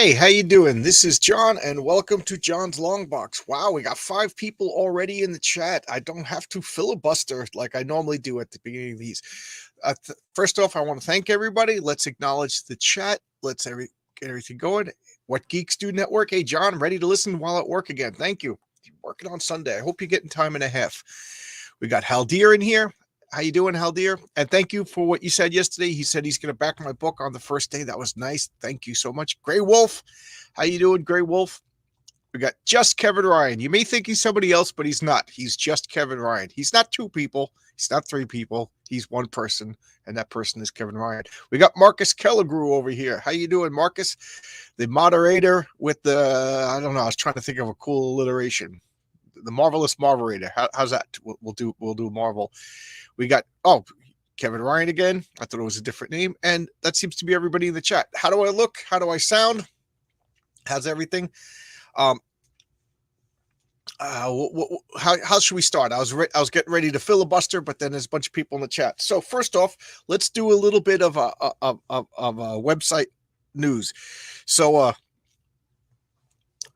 Hey, how you doing? This is John, and welcome to John's Long Box. Wow, we got 5 people already in the chat. I don't have to filibuster like I normally do at the beginning of these. First off, I want to thank everybody. Let's acknowledge the chat. Get everything going. What Geeks Do Network. Hey, John, ready to listen while at work again. Thank you. Working on Sunday. I hope you're getting time and a half. We got Haldir in here. How you doing, Haldir? And thank you for what you said yesterday. He said he's going to back my book on the first day. That was nice. Thank you so much. Gray Wolf, how you doing, Gray Wolf? We got just Kevin Ryan. You may think he's somebody else, but he's not. He's just Kevin Ryan. He's not 2 people. He's not 3 people. He's 1 person, and that person is Kevin Ryan. We got Marcus Kellegrew over here. How you doing, Marcus? The moderator with the, I don't know, I was trying to think of a cool alliteration. The Marvelous Marverator. How's that? We'll do Marvel. We got, Kevin Ryan again. I thought it was a different name. And that seems to be everybody in the chat. How do I look? How do I sound? How's everything? How should we start? I was getting ready to filibuster, but then there's a bunch of people in the chat. So first off, let's do a little bit of a website news. So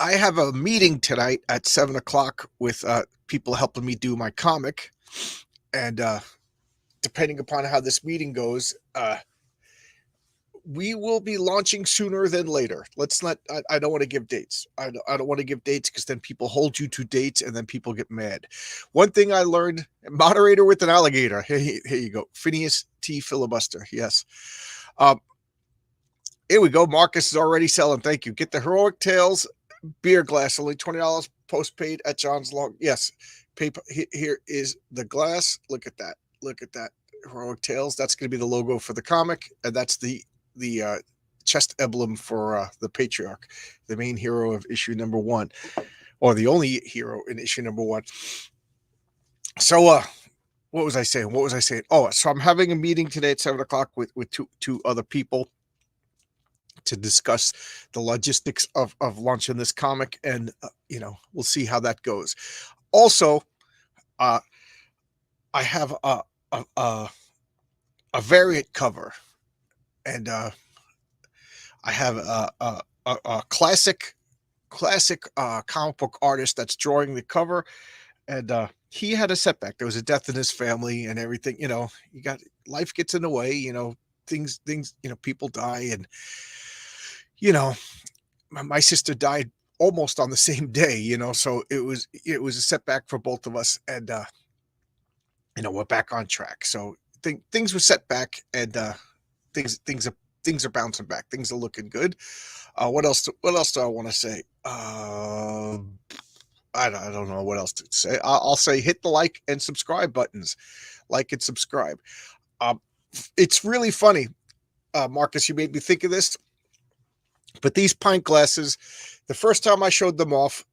I have a meeting tonight at 7:00 with people helping me do my comic, and depending upon how this meeting goes, we will be launching sooner than later. I don't want to give dates. I don't want to give dates because then people hold you to dates and then people get mad. One thing I learned, moderator with an alligator. Here you go. Phineas T. Filibuster. Yes. Here we go. Marcus is already selling. Thank you. Get the Heroic Tales beer glass. Only $20 postpaid at John's Long. Yes. Here is the glass. Look at that. Look at that. Heroic Tales. That's going to be the logo for the comic, and that's the chest emblem for the Patriarch, the main hero of issue number 1, or the only hero in issue number 1. So what was I saying? Oh, so I'm having a meeting today at 7:00 with two other people to discuss the logistics of launching this comic, and we'll see how that goes. Also, I have a variant cover, and I have a classic comic book artist that's drawing the cover, and he had a setback. There was a death in his family and everything. Life gets in the way. Things. People die, and my sister died almost on the same day. So it was a setback for both of us, and we're back on track. So things were set back, and things are bouncing back. Things are looking good. What else do I want to say? I don't know what else to say. I'll say hit the like and subscribe buttons. Like and subscribe. It's really funny, Marcus. You made me think of this. But these pint glasses, the first time I showed them off,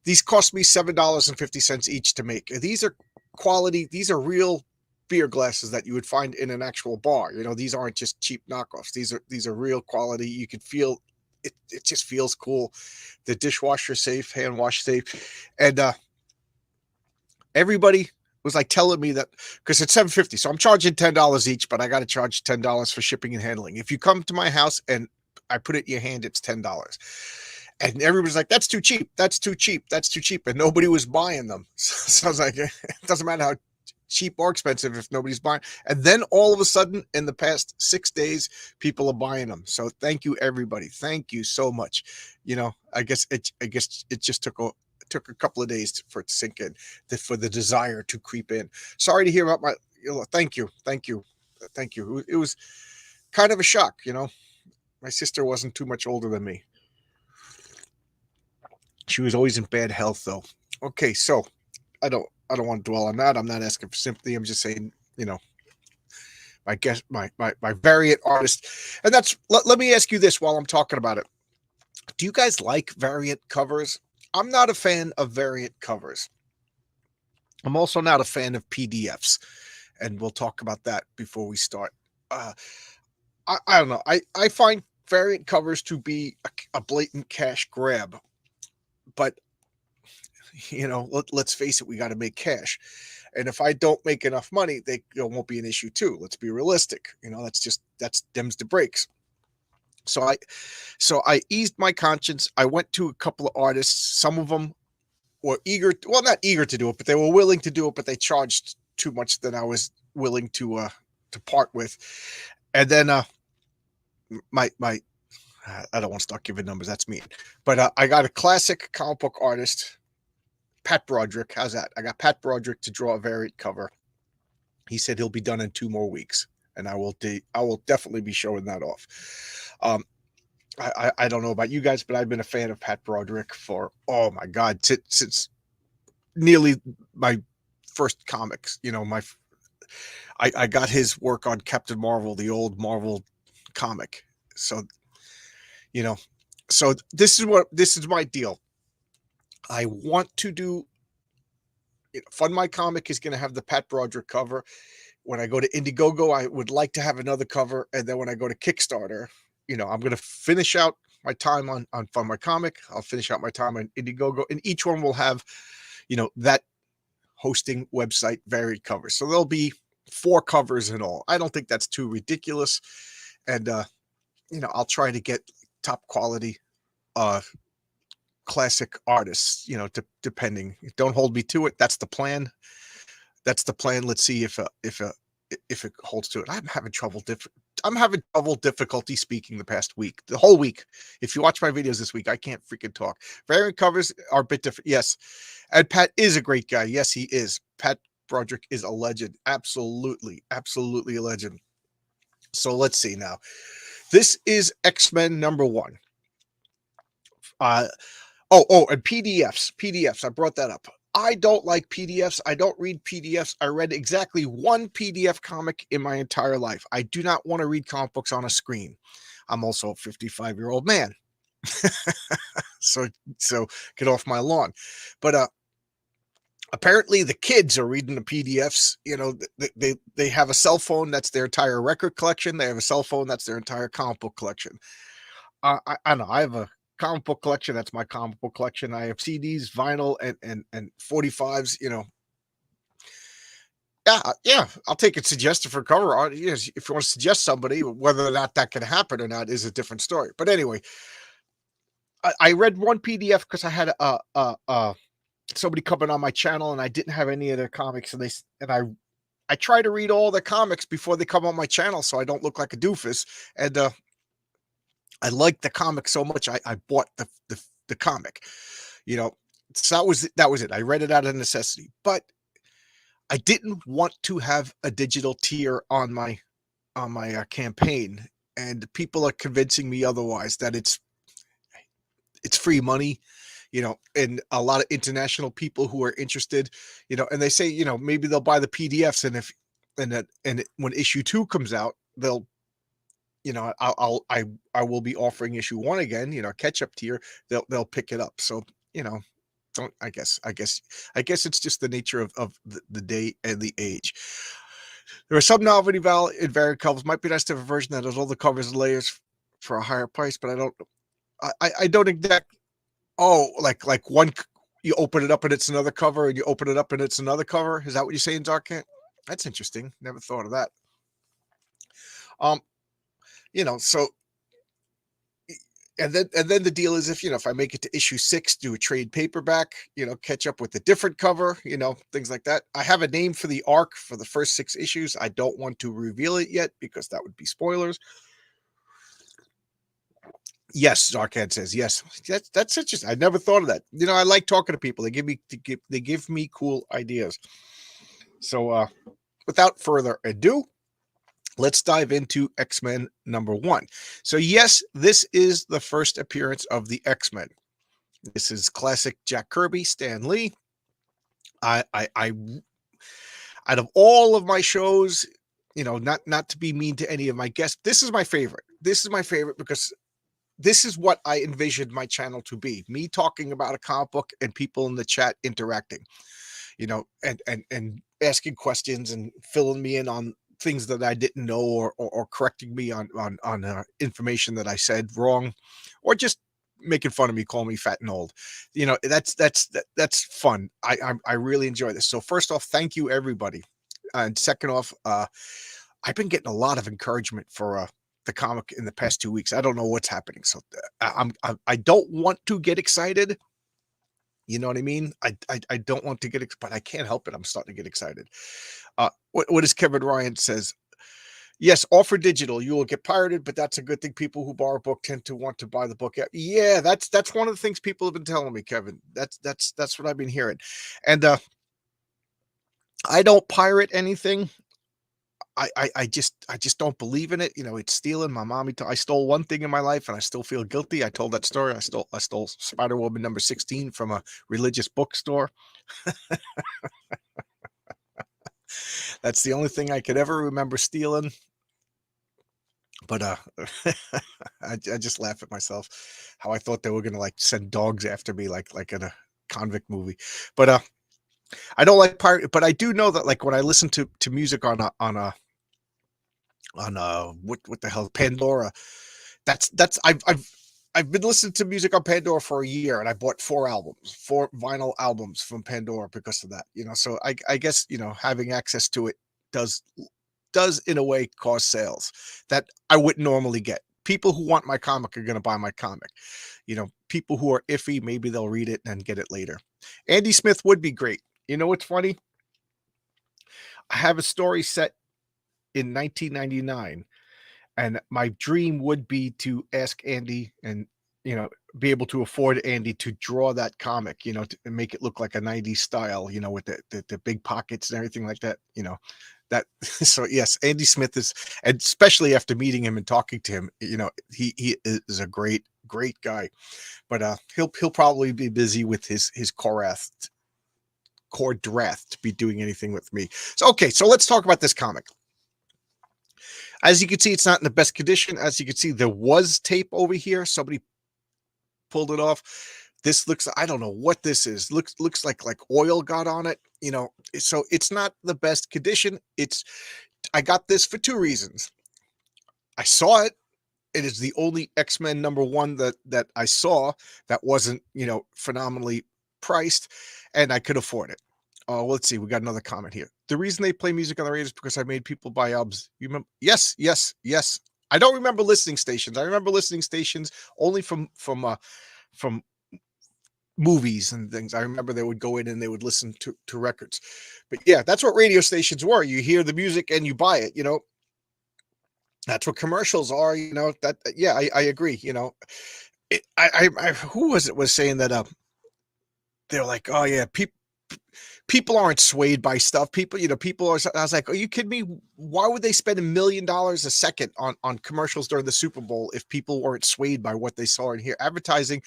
these cost me $7.50 each to make. These are quality. These are real beer glasses that you would find in an actual bar. These aren't just cheap knockoffs. These are real quality. You can feel it. It just feels cool. The dishwasher safe, hand wash safe, and everybody was like telling me that because it's $7.50, so I'm charging $10 each, but I got to charge $10 for shipping and handling. If you come to my house and I put it in your hand, it's $10. And everybody's like, that's too cheap. That's too cheap. That's too cheap. And nobody was buying them. So I was like, it doesn't matter how cheap or expensive if nobody's buying. And then all of a sudden, in the past 6 days, people are buying them. So thank you, everybody. Thank you so much. I guess it just took a couple of days for it to sink in, for the desire to creep in. Sorry to hear about my. Thank you. It was kind of a shock. My sister wasn't too much older than me. She was always in bad health, though. Okay, so I don't want to dwell on that. I'm not asking for sympathy. I'm just saying, my variant artist. And let me ask you this while I'm talking about it. Do you guys like variant covers? I'm not a fan of variant covers. I'm also not a fan of PDFs. And we'll talk about that before we start. I don't know. I find variant covers to be a blatant cash grab. But, let's face it, we got to make cash. And if I don't make enough money, they won't be an issue too. Let's be realistic. That's dims the brakes. So I eased my conscience. I went to a couple of artists. Some of them were not eager to do it, but they were willing to do it, but they charged too much than I was willing to part with. And then my I don't want to start giving numbers. That's mean. But I got a classic comic book artist, Pat Broderick. How's that? I got Pat Broderick to draw a variant cover. He said he'll be done in 2 more weeks, and I will definitely be showing that off. I don't know about you guys, but I've been a fan of Pat Broderick for, oh my God, since nearly my first comics. I got his work on Captain Marvel, the old Marvel comic. So this is my deal. I want to do, Fund My Comic is going to have the Pat Broderick cover. When I go to Indiegogo, I would like to have another cover. And then when I go to Kickstarter, I'm going to finish out my time on Fund My Comic. I'll finish out my time on Indiegogo, and each one will have, that hosting website varied covers. So there'll be 4 covers in all. I don't think that's too ridiculous. And, I'll try to get top quality, classic artists, depending. Don't hold me to it. That's the plan. Let's see if it holds to it. I'm having trouble difficulty speaking the past week, the whole week. If you watch my videos this week, I can't freaking talk. Variant covers are a bit different. Yes. And Pat is a great guy. Yes, he is. Pat Broderick is a legend. Absolutely. Absolutely a legend. So let's see now. This is X-Men #1. And PDFs. I brought that up. I don't like PDFs. I don't read PDFs. I read exactly 1 PDF comic in my entire life. I do not want to read comic books on a screen. I'm also a 55-year-old man. so get off my lawn. But apparently the kids are reading the PDFs. They have a cell phone that's their entire record collection. They have a cell phone that's their entire comic book collection. I know. I have a comic book collection. That's my comic book collection. I have CDs, vinyl, and 45s. Yeah. I'll take it suggested for cover art. Yes, if you want to suggest somebody, whether or not that can happen or not is a different story. But anyway, I read 1 PDF because I had somebody coming on my channel and I didn't have any of their comics, and I try to read all the comics before they come on my channel so I don't look like a doofus. And I liked the comic so much I bought the comic. So that was it. I read it out of necessity, but I didn't want to have a digital tier on my campaign, and people are convincing me otherwise, that it's free money, and a lot of international people who are interested, and they say, maybe they'll buy the PDFs, and when issue 2 comes out, they'll, I will be offering issue 1 again, catch up tier. They'll pick it up. So, I guess it's just the nature of the day and the age. There are some novelty value in variant covers. Might be nice to have a version that has all the covers and layers for a higher price, but I don't exact. Oh, like one, you open it up and it's another cover, and you open it up and it's another cover. Is that what you're saying, Dark Cat? That's interesting. Never thought of that. So, and then the deal is, if I make it to issue 6, do a trade paperback, catch up with a different cover, things like that. I have a name for the arc for the first 6 issues. I don't want to reveal it yet because that would be spoilers. Yes, Darkhead says yes. That's interesting. I never thought of that. I like talking to people. They give me cool ideas. So, without further ado, let's dive into X-Men #1. So yes, this is the first appearance of the X-Men. This is classic Jack Kirby, Stan Lee. I out of all of my shows, not to be mean to any of my guests, this is my favorite. This is my favorite because this is what I envisioned my channel to be. Me talking about a comic book and people in the chat interacting, and asking questions and filling me in on things that I didn't know, or correcting me on information that I said wrong, or just making fun of me, calling me fat and old. You know, that's fun. I really enjoy this. So first off, thank you everybody. And second off, I've been getting a lot of encouragement for the comic in the past 2 weeks. I don't know what's happening. So I don't want to get excited. You know what I mean? I don't want to get, but I can't help it. I'm starting to get excited. What is Kevin Ryan says? Yes, all for digital. You will get pirated, but that's a good thing. People who borrow a book tend to want to buy the book. Yeah, that's one of the things people have been telling me, Kevin. That's what I've been hearing. And I don't pirate anything. I just don't believe in it. You know, it's stealing. My mommy. I stole one thing in my life, and I still feel guilty. I told that story. I stole Spider Woman number 16 from a religious bookstore. That's the only thing I could ever remember stealing. But I just laugh at myself how I thought they were gonna like send dogs after me like in a convict movie. But I don't like pirate, but I do know that like when I listen to music on what the hell, Pandora. That's I've been listening to music on Pandora for a year, and I bought 4 vinyl albums from Pandora because of that. You know, so I guess, you know, having access to it does in a way cause sales that I wouldn't normally get. People who want my comic are going to buy my comic. You know, people who are iffy, maybe they'll read it and get it later. Andy Smith would be great. You know what's funny? I have a story set in 1999, and my dream would be to ask Andy and, you know, be able to afford Andy to draw that comic, you know, to make it look like a 90s style, you know, with the big pockets and everything like that, you know. That so yes, Andy Smith is, and especially after meeting him and talking to him, you know, he is a great guy. But he'll probably be busy with his core draft to be doing anything with me. So okay, so let's talk about this comic. As you can see, it's not in the best condition. As you can see, there was tape over here. Somebody pulled it off. This looks, I don't know what this is. Looks like oil got on it, you know. So it's not the best condition. I got this for 2 reasons. I saw it. It is the only X-Men #1 that I saw that wasn't, you know, phenomenally priced, and I could afford it. Let's see. We got another comment here. The reason they play music on the radio is because I made people buy albums. You remember? Yes. I don't remember listening stations. I remember listening stations only from movies and things. I remember they would go in and they would listen to records. But yeah, that's what radio stations were. You hear the music and you buy it, you know. That's what commercials are, you know. That yeah, I agree, you know. Who was saying that they're like, "Oh yeah, people aren't swayed by stuff. People, you know, people are." I was like, "Are you kidding me? Why would they spend $1 million a second on commercials during the Super Bowl if people weren't swayed by what they saw and hear?" Advertising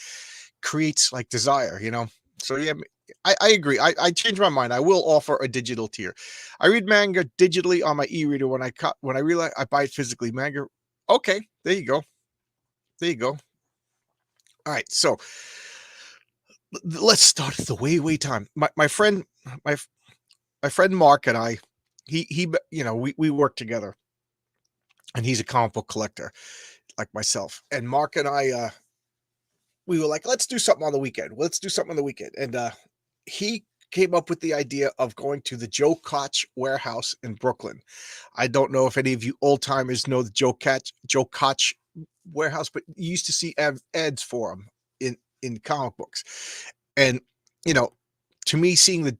creates like desire, you know. So yeah, I agree. I changed my mind. I will offer a digital tier. I read manga digitally on my e-reader. When I realize I buy it physically, manga. Okay, there you go. There you go. All right, so let's start at the way time. My friend, my my friend Mark and I, he you know, we work together, and he's a comic book collector like myself. And Mark and I, we were like, let's do something on the weekend. Let's do something on the weekend. And he came up with the idea of going to the Joe Koch warehouse in Brooklyn. I don't know if any of you old timers know the Joe Koch warehouse, but you used to see ads for him in comic books. And you know, to me, seeing the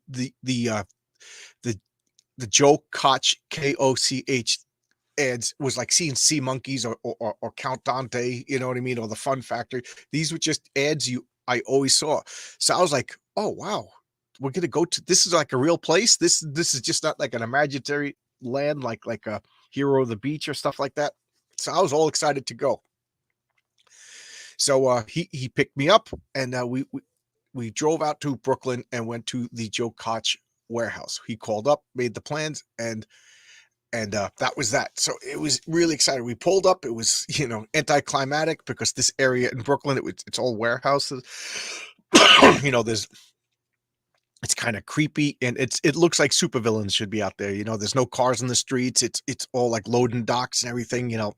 the Joe Koch KOCH ads was like seeing Sea Monkeys or Count Dante, you know what I mean, or the Fun Factory. These were just ads I always saw. So I was like, oh wow, we're gonna go to, this is like a real place. This is just not like an imaginary land like a Hero of the Beach or stuff like that. So I was all excited to go. So he picked me up, and we drove out to Brooklyn and went to the Joe Koch warehouse. He called up, made the plans, and that was that. So it was really exciting. We pulled up. It was, you know, anticlimactic because this area in Brooklyn, it's all warehouses. You know, it's kind of creepy, and it looks like supervillains should be out there. You know, there's no cars in the streets. It's all like loading docks and everything. You know,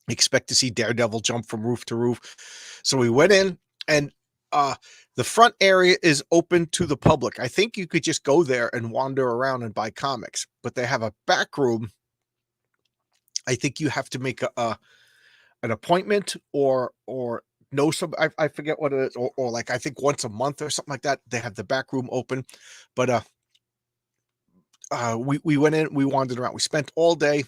Expect to see Daredevil jump from roof to roof. So we went in, and uh, the front area is open to the public. I think you could just go there and wander around and buy comics, but they have a back room. I think you have to make an appointment or know some. I forget what it is, or like I think once a month or something like that. They have the back room open, but we went in, we wandered around, we spent all day,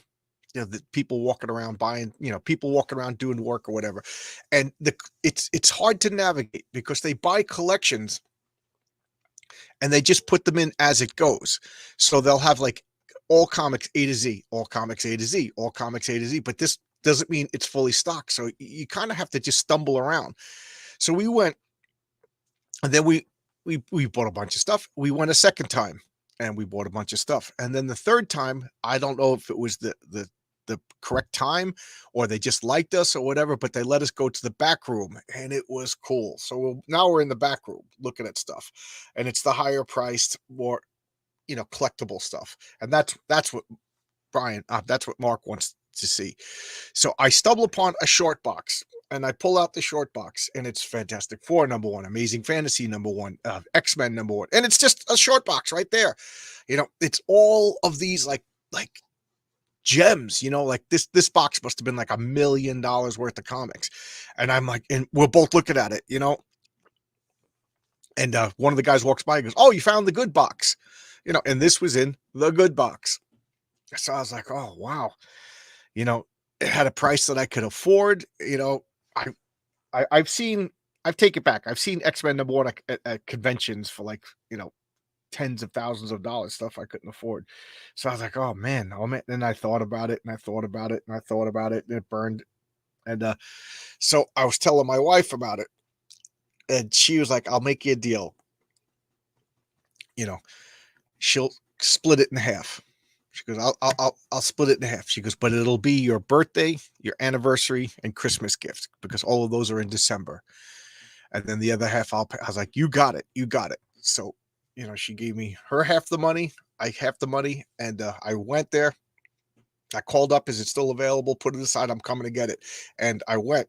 the people walking around buying, people walking around doing work or whatever. And it's hard to navigate because they buy collections and they just put them in as it goes. So they'll have like all comics A to Z, all comics A to Z, all comics A to Z, but this doesn't mean it's fully stocked. So you kind of have to just stumble around. So we went, and then we bought a bunch of stuff. We went a second time and we bought a bunch of stuff. And then the third time, I don't know if it was the correct time or they just liked us or whatever, but they let us go to the back room and it was cool. So now we're in the back room looking at stuff, and it's the higher priced, more, collectible stuff. And that's what that's what Mark wants to see. So I stumble upon a short box and I pull out the short box, and it's Fantastic Four #1, Amazing Fantasy #1, X-Men #1. And it's just a short box right there. It's all of these like gems, like this box must have been like $1 million worth of comics. And I'm like, and we're both looking at it, and one of the guys walks by and goes, "Oh, you found the good box," and this was in the good box. So I was like, "Oh, wow." It had a price that I could afford. I, I've taken it back. I've seen X-Men #1 at conventions for like, tens of thousands of dollars, stuff I couldn't afford. So I was like, "Oh man, oh man." And I thought about it and I thought about it and I thought about it, and it burned. And so I was telling my wife about it, and she was like, "I'll make you a deal. You know, she'll split it in half." She goes, I'll split it in half. She goes, "But it'll be your birthday, your anniversary, and Christmas gift because all of those are in December. And then the other half I'll pay." I was like, "You got it. You got it." So, she gave me her half the money, I half the money, and I went there. I called up, "Is it still available? Put it aside. I'm coming to get it." And I went.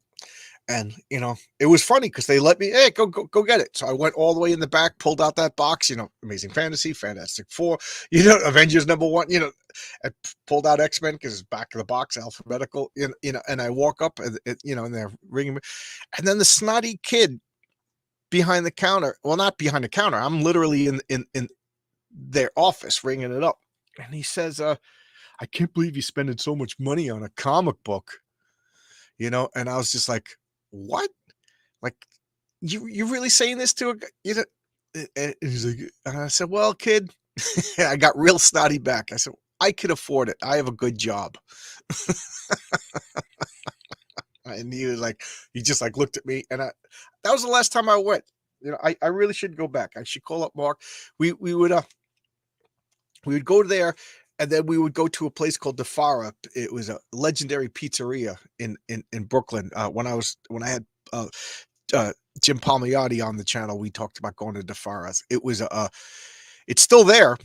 And it was funny because they let me, "Hey, go get it." So I went all the way in the back, pulled out that box, Amazing Fantasy, Fantastic Four, Avengers #1, and pulled out X-Men because it's back of the box, alphabetical, and I walk up and they're ringing me. And then the snotty kid behind the counter, well, not behind the counter, I'm literally in their office ringing it up. And he says, "I can't believe you're spending so much money on a comic book." And I was just like, "What? Like, you really saying this to a guy?" And he's like, and I said, "Well, kid," I got real snotty back. I said, "I can afford it. I have a good job." And he was like, he just like looked at me, and that was the last time I went. I really should go back. I should call up Mark. We would go there, and then we would go to a place called Defara. It was a legendary pizzeria in Brooklyn. When I had uh, Jim Palmiotti on the channel, we talked about going to Defara's. It's still there.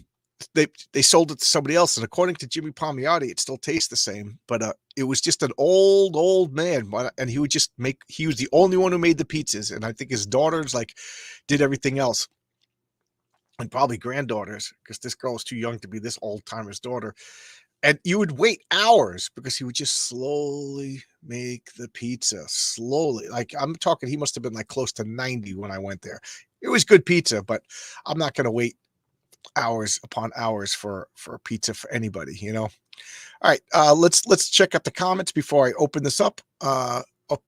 They sold it to somebody else, and according to Jimmy Palmiotti, it still tastes the same. But it was just an old man, and he would just make. He was the only one who made the pizzas, and I think his daughters did everything else, and probably granddaughters, because this girl is too young to be this old timer's daughter. And you would wait hours because he would just slowly make the pizza, slowly. Like, I'm talking, he must have been like close to 90 when I went there. It was good pizza, but I'm not going to wait hours upon hours for pizza for anybody. All right, let's check out the comments before I open this up.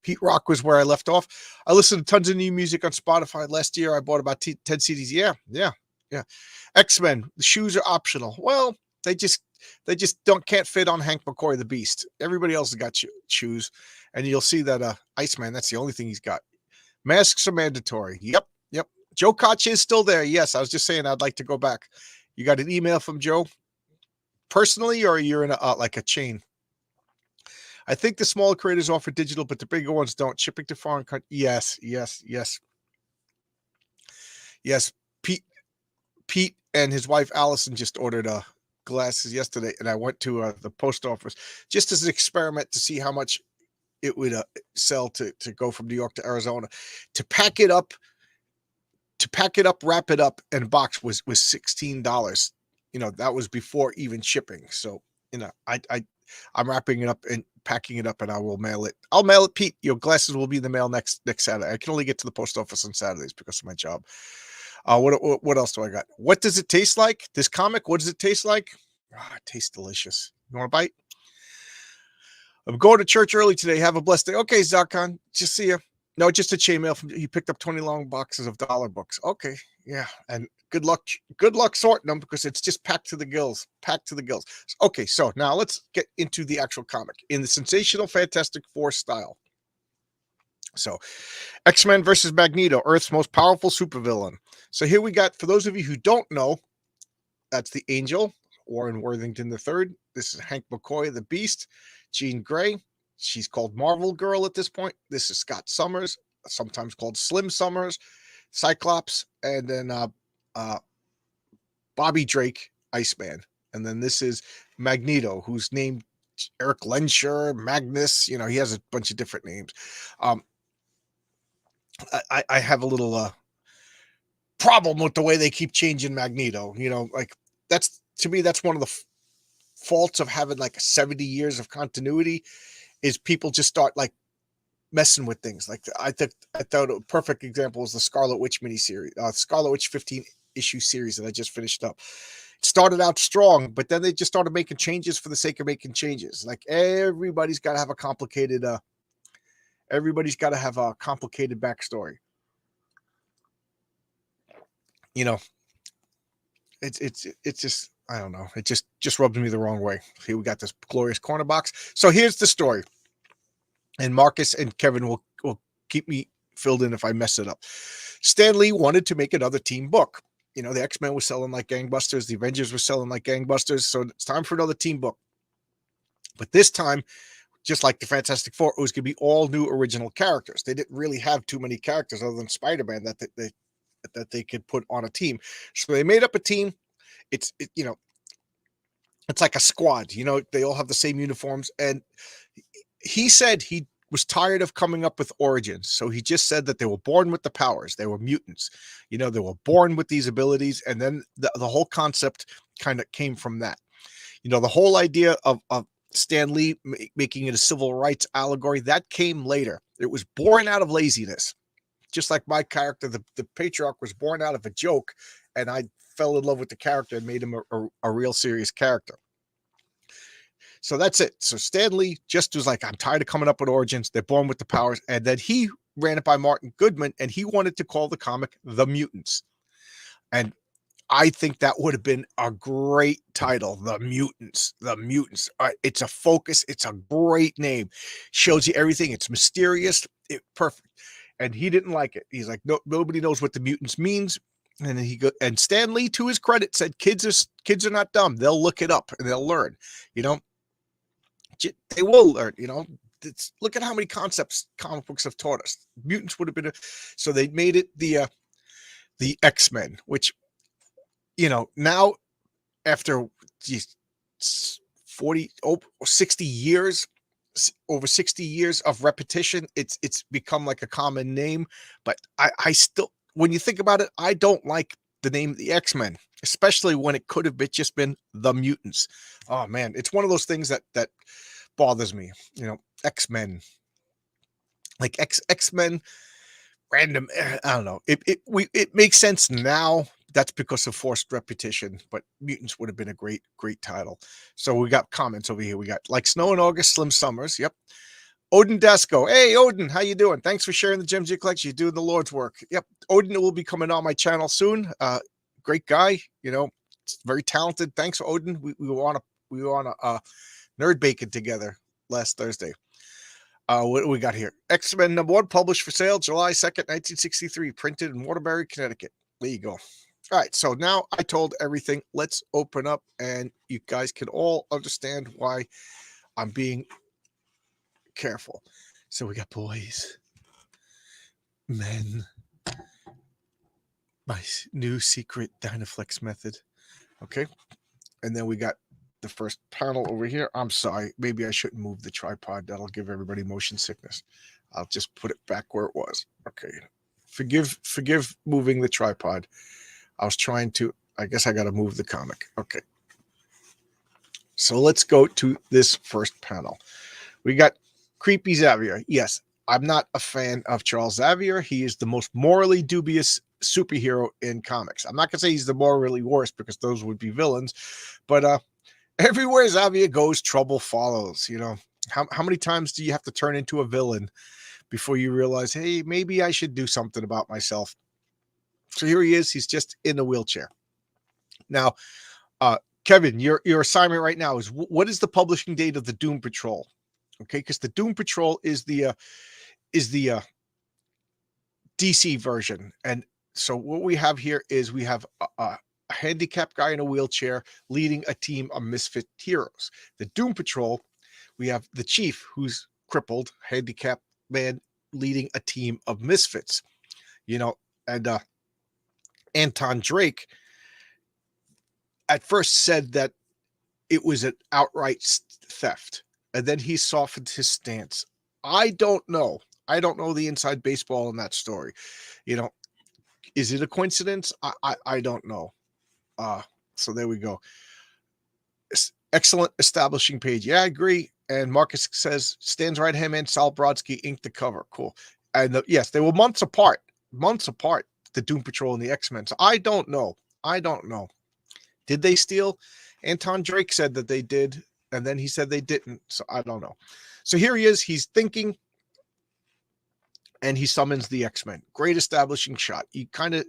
Pete Rock was where I left off. "I listened to tons of new music on Spotify last year. I bought about 10 CDs. Yeah. X-Men, the shoes are optional. Well, they just can't fit on Hank McCoy the Beast. Everybody else has got shoes, and you'll see that Iceman, that's the only thing he's got. Masks are mandatory. Yep. Joe Koch is still there. Yes, I was just saying I'd like to go back. You got an email from Joe personally, or you're in like a chain? "I think the smaller creators offer digital, but the bigger ones don't. Shipping to foreign countries." Yes. Pete and his wife Allison just ordered glasses yesterday, and I went to the post office just as an experiment to see how much it would sell to go from New York to Arizona. To pack it up, wrap it up in a box was $16. That was before even shipping. So I'm wrapping it up and packing it up, and I will mail it. I'll mail it, Pete. Your glasses will be in the mail next Saturday. I can only get to the post office on Saturdays because of my job. What else do I got? What does it taste like? This comic, what does it taste like? It tastes delicious. You want a bite? I'm going to church early today. Have a blessed day. Okay, Zakhan. Just see you. No, just a chain mail from. He picked up 20 long boxes of dollar books. Okay, yeah, and good luck. Good luck sorting them because it's just packed to the gills. Packed to the gills. Okay, so now let's get into the actual comic in the sensational Fantastic Four style. So, X-Men versus Magneto, Earth's most powerful supervillain. So here we got, for those of you who don't know, that's the Angel, Warren Worthington III. This is Hank McCoy, the Beast. Jean Grey, she's called Marvel Girl at this point. This is Scott Summers, sometimes called Slim Summers, Cyclops, and then Bobby Drake, Iceman. And then this is Magneto, who's named Eric Lensher, Magnus. He has a bunch of different names. I have a little problem with the way they keep changing Magneto. Like to me, that's one of the faults of having like 70 years of continuity is people just start like messing with things. Like I thought a perfect example was the Scarlet Witch miniseries, Scarlet Witch 15-issue series that I just finished up. It started out strong, but then they just started making changes for the sake of making changes. Like everybody's got to have a complicated backstory. It's just, I don't know. It just rubs me the wrong way. Here we got this glorious corner box. So here's the story. And Marcus and Kevin will keep me filled in if I mess it up. Stan Lee wanted to make another team book. The X-Men was selling like gangbusters. The Avengers were selling like gangbusters. So it's time for another team book. But this time, just like the Fantastic Four, it was going to be all new original characters. They didn't really have too many characters other than Spider-Man that they could put on a team. So they made up a team. It's like a squad. They all have the same uniforms. And he said he was tired of coming up with origins. So he just said that they were born with the powers. They were mutants. They were born with these abilities. And then the whole concept kind of came from that. The whole idea of Stan Lee making it a civil rights allegory, that came later. It was born out of laziness. Just like my character, the Patriarch, was born out of a joke, and I fell in love with the character and made him a real serious character. So that's it. So Stan Lee just was like, I'm tired of coming up with origins. They're born with the powers. And then he ran it by Martin Goodman, and he wanted to call the comic The Mutants. And I think that would have been a great title, The Mutants. The Mutants. It's a focus. It's a great name. Shows you everything. It's mysterious. Perfect. And he didn't like it. He's like, no, nobody knows what the mutants means. And then and Stan Lee, to his credit, said, kids are not dumb. They'll look it up and they'll learn. They will learn. Look at how many concepts comic books have taught us. Mutants would have been so they made it the X-Men, which now after 60 years. Over 60 years of repetition, it's become like a common name. But I still, when you think about it, I don't like the name the X-Men, especially when it could have just been the Mutants. Oh man, it's one of those things that bothers me. X-Men, like X-Men, random. I don't know. It makes sense now. That's because of forced repetition, but Mutants would have been a great title. So we got comments over here. We got Like Snow in August, Slim Summers. Yep. Odin Dasco. Hey, Odin, how you doing? Thanks for sharing the Gems You Collection. You're doing the Lord's work. Yep. Odin will be coming on my channel soon. Great guy. Very talented. Thanks, Odin. We were on a nerd bacon together last Thursday. What do we got here? X-Men #1, published for sale July 2nd, 1963, printed in Waterbury, Connecticut. There you go. All right, so now I told everything. Let's open up, and you guys can all understand why I'm being careful. So we got boys, men, my new secret Dynaflex method. Okay, and then we got the first panel over here. I'm sorry. Maybe I shouldn't move the tripod. That'll give everybody motion sickness. I'll just put it back where it was. Okay. Forgive moving the tripod. I was trying to, I guess I got to move the comic. Okay. So let's go to this first panel. We got Creepy Xavier. Yes, I'm not a fan of Charles Xavier. He is the most morally dubious superhero in comics. I'm not going to say he's the morally worst because those would be villains, but everywhere Xavier goes, trouble follows. You know, how many times do you have to turn into a villain before you realize, hey, maybe I should do something about myself? So here he is. He's just in a wheelchair. Now, Kevin, your assignment right now is what is the publishing date of the Doom Patrol? Okay, because the Doom Patrol is the DC version, and so what we have here is we have a handicapped guy in a wheelchair leading a team of misfit heroes. The Doom Patrol, we have the chief who's crippled, handicapped man leading a team of misfits. You know, and Anton Drake at first said that it was an outright theft, and then he softened his stance. I don't know. I don't know the inside baseball in that story. You know, is it a coincidence? I don't know. So there we go. Excellent establishing page. Yeah, I agree. And Marcus says Stan's right hand man Sal Brodsky inked the cover. Cool. And yes, they were months apart. The Doom Patrol and the X-Men. So I don't know. Did they steal? Anton Drake said that they did, and then he said they didn't. So I don't know. So here he is. He's thinking, and he summons the X-Men. Great establishing shot. You kind of,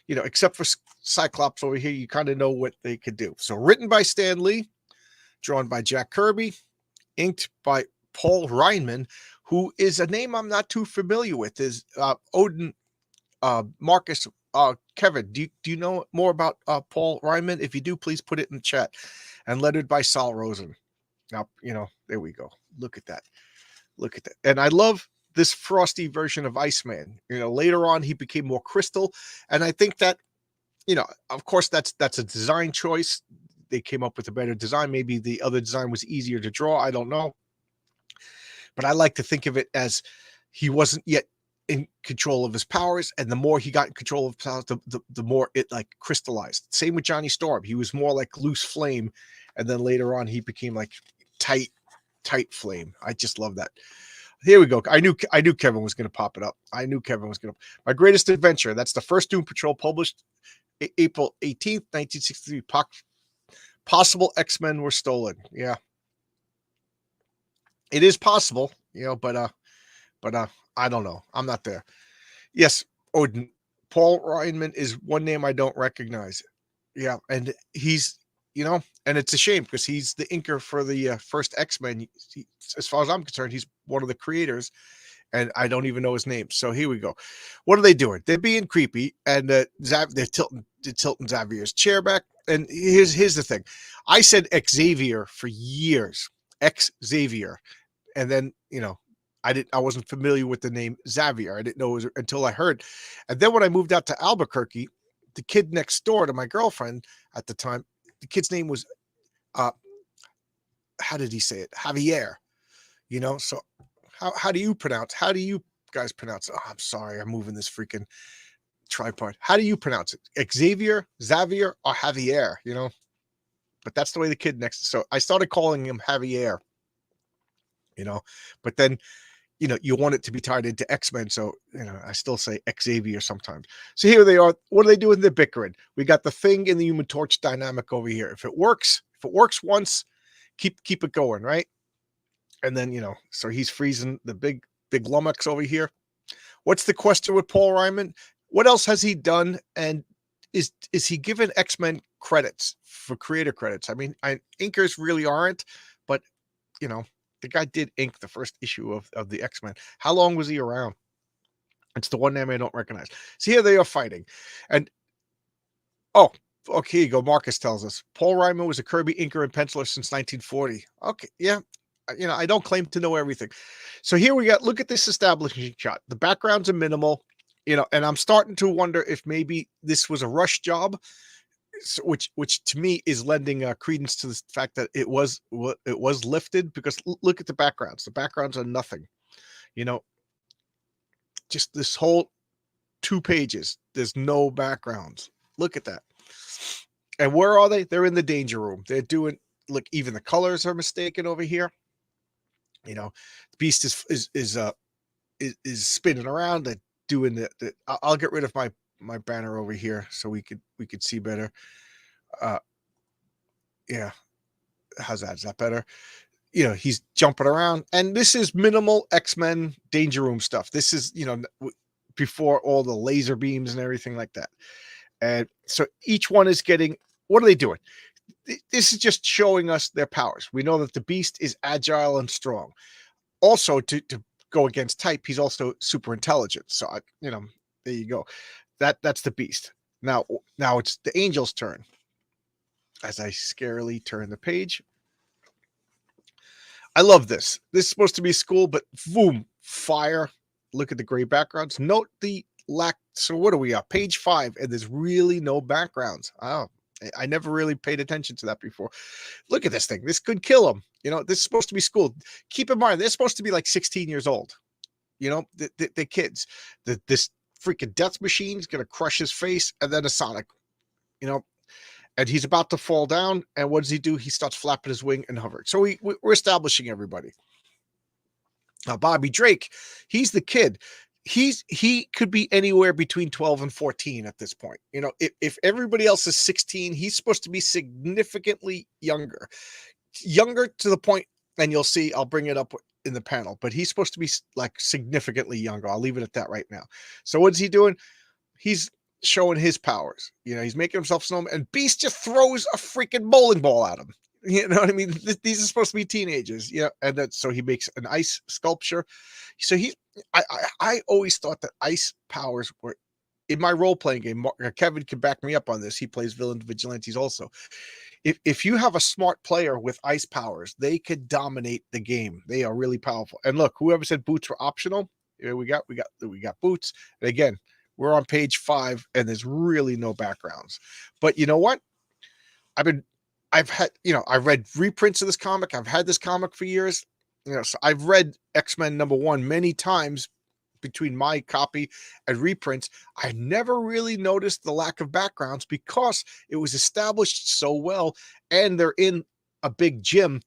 you know, except for Cyclops over here, you kind of know what they could do. So written by Stan Lee, drawn by Jack Kirby, inked by Paul Reinman, who is a name I'm not too familiar with. Is Odin, Marcus, Kevin, do you know more about Paul Reinman? If you do, please put it in the chat. And lettered by Sal Rosen. Now, you know, there we go. Look at that. And I love this frosty version of Iceman. You know, later on he became more crystal, and I think that, you know, of course that's a design choice. They came up with a better design. Maybe the other design was easier to draw. I don't know. But I like to think of it as he wasn't yet in control of his powers, and the more he got in control of powers, the more it like crystallized. Same with Johnny Storm. He was more like loose flame, and then later on he became like tight flame. I just love that. Here we go. I knew Kevin was going to pop it up. My Greatest Adventure. That's the first Doom Patrol published April 18th, 1963. Possible X-Men were stolen. Yeah. It is possible, you know, but I don't know. I'm not there. Yes, Odin. Paul Reinman is one name I don't recognize. Yeah, and he's, you know, and it's a shame because he's the inker for the first X-Men. As far as I'm concerned, he's one of the creators, and I don't even know his name. So here we go. What are they doing? They're being creepy, and they're tilting Xavier's chair back. And here's the thing. I said Xavier for years. Xavier. And then, you know, I wasn't familiar with the name Xavier. I didn't know it was until I heard. And then when I moved out to Albuquerque, the kid next door to my girlfriend at the time, the kid's name was how did he say it? Javier. You know, so how do you guys pronounce it? Oh, I'm sorry, I'm moving this freaking tripod. How do you pronounce it? Xavier, Xavier, or Javier, you know? But that's the way the kid next. So I started calling him Javier, you know, but then, you know, you want it to be tied into X-Men. So, you know, I still say Xavier sometimes. So here they are. What are they doing? They're bickering. We got the Thing and the Human Torch dynamic over here. If it works once, keep it going, right? And then, you know, so he's freezing the big lummox over here. What's the question with Paul Reinman? What else has he done? And is he given X-Men credits for creator credits? I mean, inkers really aren't, but, you know, the guy did ink the first issue of the X-Men. How long was he around? It's the one name I don't recognize. So here they are fighting. And, oh, okay, here you go. Marcus tells us. Paul Reinman was a Kirby inker and penciler since 1940. Okay, yeah. You know, I don't claim to know everything. So here we got, look at this establishing shot. The backgrounds are minimal, you know, and I'm starting to wonder if maybe this was a rush job. so which to me is lending credence to the fact that it was lifted, because look at the backgrounds. The backgrounds are nothing. You know, just this whole 2 pages. There's no backgrounds. Look at that. And where are they? They're in the danger room. They're doing, look, even the colors are mistaken over here. You know, the beast is spinning around. They're doing the I'll get rid of my banner over here so we could see better. Yeah. How's that? Is that better? You know, he's jumping around, and this is minimal X-Men Danger Room stuff. This is, you know, before all the laser beams and everything like that. And so each one is getting, what are they doing? This is just showing us their powers. We know that the beast is agile and strong. Also, to go against type, he's also super intelligent. So, you know, there you go. That's the beast. Now it's the angel's turn. As I scarily turn the page. I love this. This is supposed to be school, but boom, fire. Look at the gray backgrounds. Note the lack. So what are we at? Page 5, and there's really no backgrounds. Oh, I never really paid attention to that before. Look at this thing. This could kill them. You know, this is supposed to be school. Keep in mind, they're supposed to be like 16 years old. You know, the kids. This freaking death machine is going to crush his face, and then a Sonic. You know, and he's about to fall down. And what does he do? He starts flapping his wing and hovering. So we're establishing everybody. Now, Bobby Drake, he's the kid. He could be anywhere between 12 and 14 at this point. You know, if everybody else is 16, he's supposed to be significantly younger to the point, and you'll see, I'll bring it up in the panel, but he's supposed to be like significantly younger. I'll leave it at that right now. So what's he doing? He's showing his powers. You know, he's making himself snowman, and Beast just throws a freaking bowling ball at him. You know what I mean? These are supposed to be teenagers, you know, and that, so he makes an ice sculpture. So I always thought that ice powers were, in my role-playing game, Kevin can back me up on this. He plays villain vigilantes also. If you have a smart player with ice powers, they could dominate the game. They are really powerful. And look, whoever said boots were optional, we got boots. And again, we're on page 5, and there's really no backgrounds. But you know what? I've read reprints of this comic. I've had this comic for years. You know, so I've read X-Men #1 many times between my copy and reprints. I never really noticed the lack of backgrounds because it was established so well, and they're in a big gym.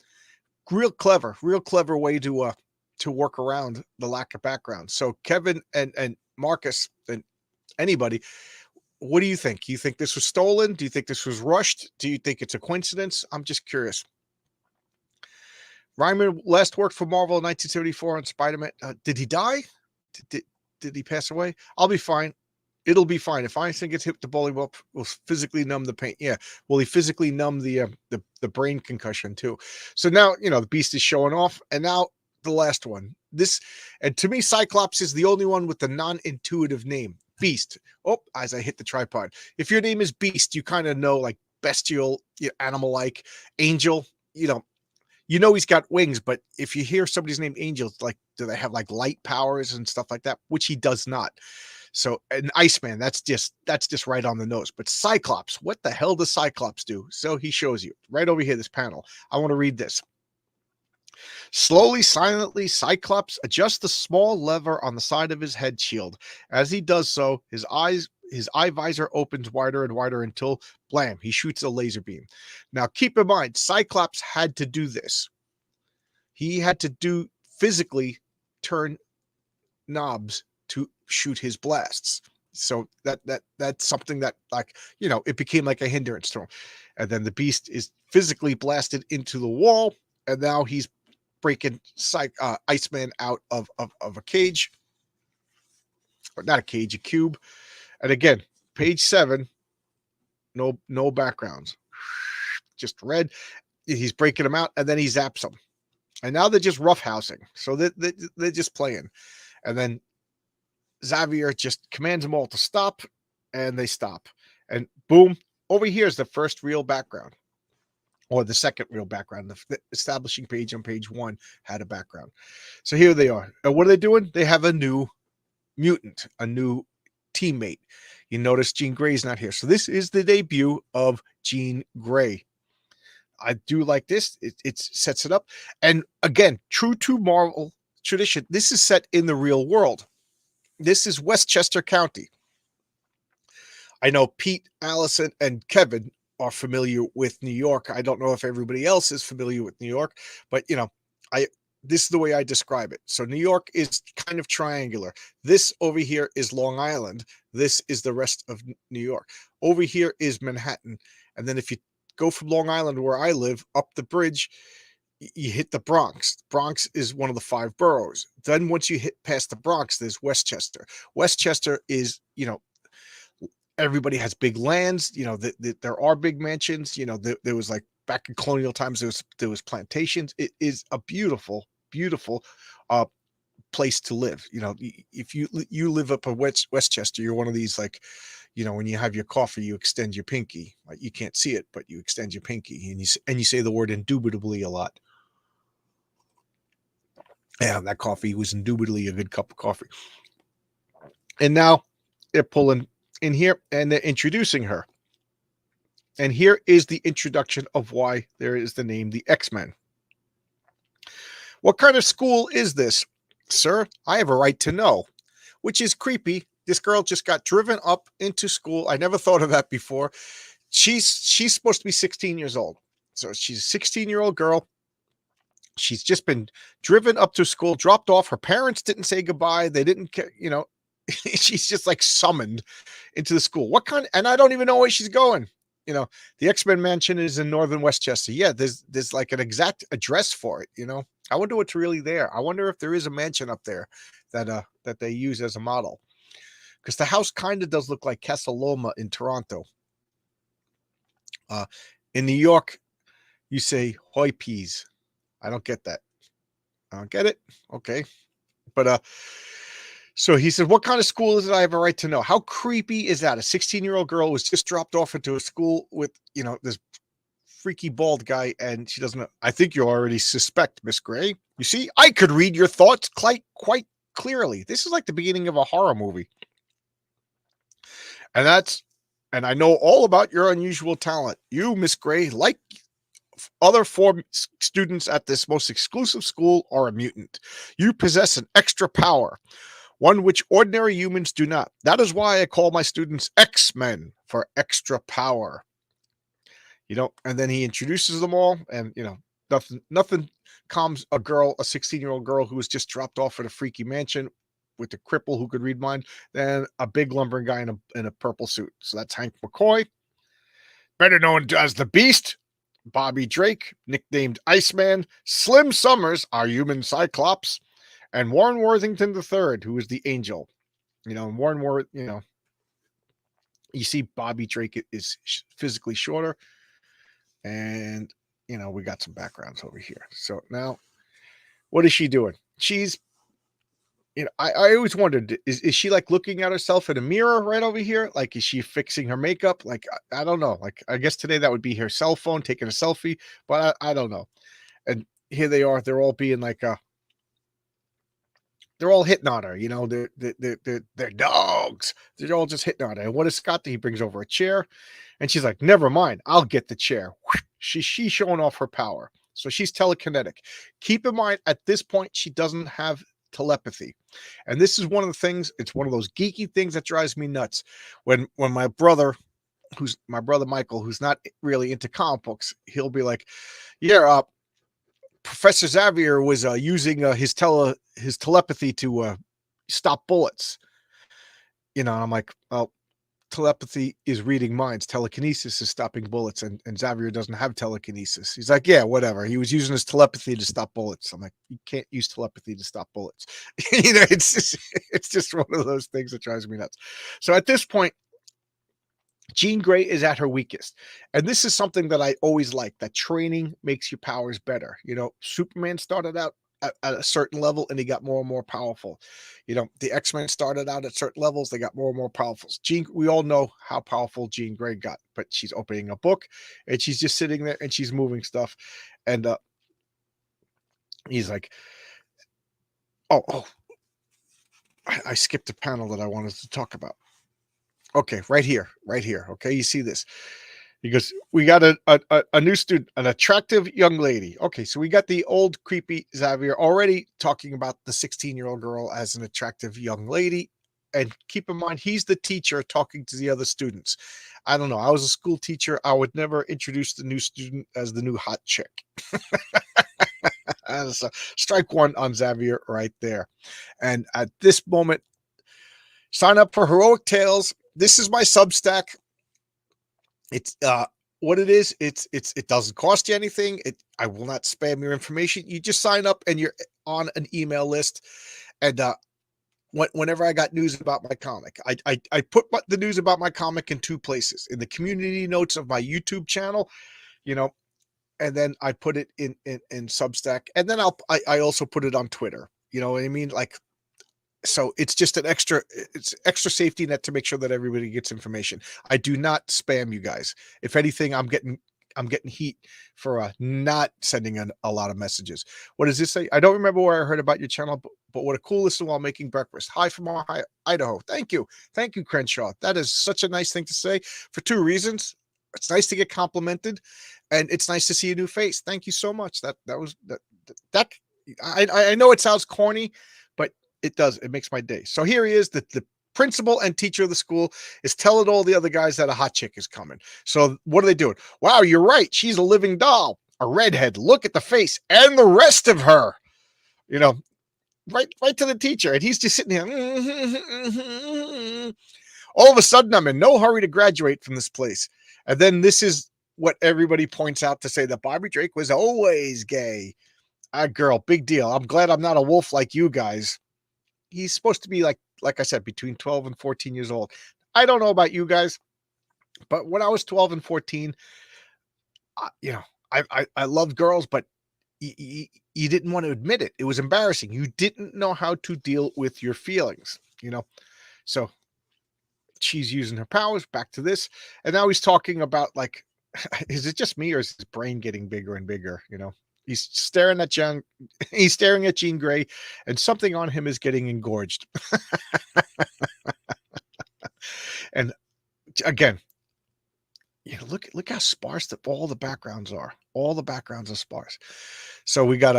Real clever way to work around the lack of background. So Kevin and Marcus and anybody, what do you think? You think this was stolen? Do you think this was rushed? Do you think it's a coincidence? I'm just curious. Ryman last worked for Marvel in 1974 on Spider-Man. Did he die? Did he pass away? I'll be fine. It'll be fine. If Einstein gets hit with the bowling ball, will physically numb the pain. Yeah. Will he physically numb the brain concussion too? So now, you know, the Beast is showing off, and now the last one. This, and to me, Cyclops is the only one with the non-intuitive name. Beast. Oh, as I hit the tripod. If your name is Beast, you kind of know, like bestial, animal-like. Angel, you know he's got wings, but if you hear somebody's name Angel, it's like, do they have like light powers and stuff like that? Which he does not. So an Iceman, that's just right on the nose. But Cyclops, what the hell does Cyclops do? So he shows you right over here, this panel. I want to read this. Slowly, silently, Cyclops adjusts the small lever on the side of his head shield. As he does so, his eye visor opens wider and wider until, blam, he shoots a laser beam. Now, keep in mind, Cyclops had to do this. He had to physically turn knobs to shoot his blasts. So that's something that, like, it became like a hindrance to him. And then the Beast is physically blasted into the wall, and now he's breaking Iceman out of a cage, or not a cage, a cube. And again, page 7, no backgrounds, just red. He's breaking them out, and then he zaps them. And now they're just roughhousing. So they're just playing. And then Xavier just commands them all to stop, and they stop. And boom, over here is the first real background. Or the second real background. The establishing page on page 1 had a background. So here they are. And what are they doing? They have a new mutant, a new teammate. You notice Jean Grey's not here. So this is the debut of Jean Grey. I do like this. It sets it up. And again, true to Marvel tradition, this is set in the real world. This is Westchester County. I know Pete, Allison, and Kevin are familiar with New York. I don't know if everybody else is familiar with New York, but I this is the way I describe it. So New York is kind of triangular. This over here is Long Island. This is the rest of New York. Over here is Manhattan. And then if you go from Long Island, where I live, up the bridge, you hit the Bronx. Bronx is one of the 5 boroughs. Then once you hit past the Bronx, there's Westchester. Westchester is, everybody has big lands. There are big mansions. There was, like, back in colonial times, there was plantations. It is a beautiful, beautiful place to live. If you live up in Westchester, you're one of these, like, when you have your coffee, you extend your pinky. Like, you can't see it, but you extend your pinky, and you say the word indubitably a lot. Yeah, that coffee was indubitably a good cup of coffee. And now they're pulling in here and they're introducing her. And here is the introduction of why there is the name the X-Men. What kind of school is this, sir? I have a right to know, which is creepy. This girl just got driven up into school. I never thought of that before. She's supposed to be 16 years old. So she's a 16-year-old girl. She's just been driven up to school, dropped off. Her parents didn't say goodbye. They didn't care, she's just, like, summoned into the school. What kind? And I don't even know where she's going. The X-Men mansion is in northern Westchester. Yeah, there's like an exact address for it. I wonder what's really there. I wonder if there is a mansion up there that they use as a model, because the house kind of does look like Casa Loma in Toronto. In New York, you say "hoi peas." I don't get that. I don't get it. Okay, but so he said, what kind of school is it? I have a right to know. How creepy is that? A 16-year-old girl was just dropped off into a school with, this freaky bald guy, and she doesn't know. I think you already suspect, Miss Grey. You see, I could read your thoughts quite clearly. This is like the beginning of a horror movie. And I know all about your unusual talent. You, Miss Grey, like other 4 students at this most exclusive school, are a mutant. You possess an extra power, one which ordinary humans do not. That is why I call my students X-Men, for extra power. And then he introduces them all, and nothing calms a 16-year-old girl who was just dropped off at a freaky mansion with a cripple who could read mind, than a big lumbering guy in a purple suit. So that's Hank McCoy, better known as the Beast. Bobby Drake, nicknamed Iceman. Slim Summers, our human Cyclops. And Warren Worthington III, who is the Angel. Warren, you see Bobby Drake is physically shorter. And, we got some backgrounds over here. So now, what is she doing? She's, I always wondered, is she, like, looking at herself in a mirror right over here? Like, is she fixing her makeup? Like, I don't know. Like, I guess today that would be her cell phone taking a selfie, but I don't know. And here they are. They're all being like, they're all hitting on her. They're dogs. They're all just hitting on her. And what is Scott? He brings over a chair, and she's like, never mind. I'll get the chair. She's showing off her power. So she's telekinetic. Keep in mind, at this point, she doesn't have telepathy. And this is one of the things, it's one of those geeky things that drives me nuts. When my brother Michael, who's not really into comic books, he'll be like, yeah, Professor Xavier was using his telepathy to stop bullets. And I'm like, oh, telepathy is reading minds. Telekinesis is stopping bullets, and Xavier doesn't have telekinesis. He's like, yeah, whatever. He was using his telepathy to stop bullets. I'm like, you can't use telepathy to stop bullets. It's just one of those things that drives me nuts. So at this point, Jean Grey is at her weakest. And this is something that I always like, that training makes your powers better. Superman started out at a certain level and he got more and more powerful. The X-Men started out at certain levels, they got more and more powerful. We all know how powerful Jean Grey got, but she's opening a book and she's just sitting there and she's moving stuff. And he's like, oh, I skipped a panel that I wanted to talk about. Okay, right here, right here. Okay, you see this? Because we got a new student, an attractive young lady. Okay, so we got the old creepy Xavier already talking about the 16-year-old girl as an attractive young lady. And keep in mind, he's the teacher talking to the other students. I don't know. I was a school teacher. I would never introduce the new student as the new hot chick. So strike one on Xavier right there. And at this moment, sign up for Heroic Tales. This is my Substack. It's what it is. It doesn't cost you anything. I will not spam your information. You just sign up and you're on an email list. And whenever I got news about my comic, I put the news about my comic in two places: in the community notes of my YouTube channel, you know, and then I put it in Substack, and then I also put it on Twitter. You know what I mean? Like, so it's just it's extra safety net to make sure that everybody gets information. I do not spam you guys. If anything, I'm getting heat for not sending a lot of messages. What does this say? I don't remember where I heard about your channel, but what a cool listen while making breakfast. Hi from Ohio, Idaho. Thank you, Crenshaw. That is such a nice thing to say for two reasons. It's nice to get complimented, and it's nice to see a new face. Thank you so much. That was that. I know it sounds corny, but it does. It makes my day. So here he is, the principal and teacher of the school is telling all the other guys that a hot chick is coming. So what are they doing? Wow, you're right. She's a living doll, a redhead. Look at the face and the rest of her. You know, right to the teacher, and he's just sitting here. All of a sudden, I'm in no hurry to graduate from this place. And then this is what everybody points out to say that Bobby Drake was always gay. Girl, big deal. I'm glad I'm not a wolf like you guys. He's supposed to be like I said, between 12 and 14 years old. I don't know about you guys, but when I was 12 and 14, you know, I loved girls, but you didn't want to admit it. It was embarrassing. You didn't know how to deal with your feelings, you know. So she's using her powers. Back to this, and now he's talking about, like, is it just me or is his brain getting bigger and bigger? You know, he's staring at Jean Grey, and something on him is getting engorged. And again, look how sparse all the backgrounds are. All the backgrounds are sparse. So we got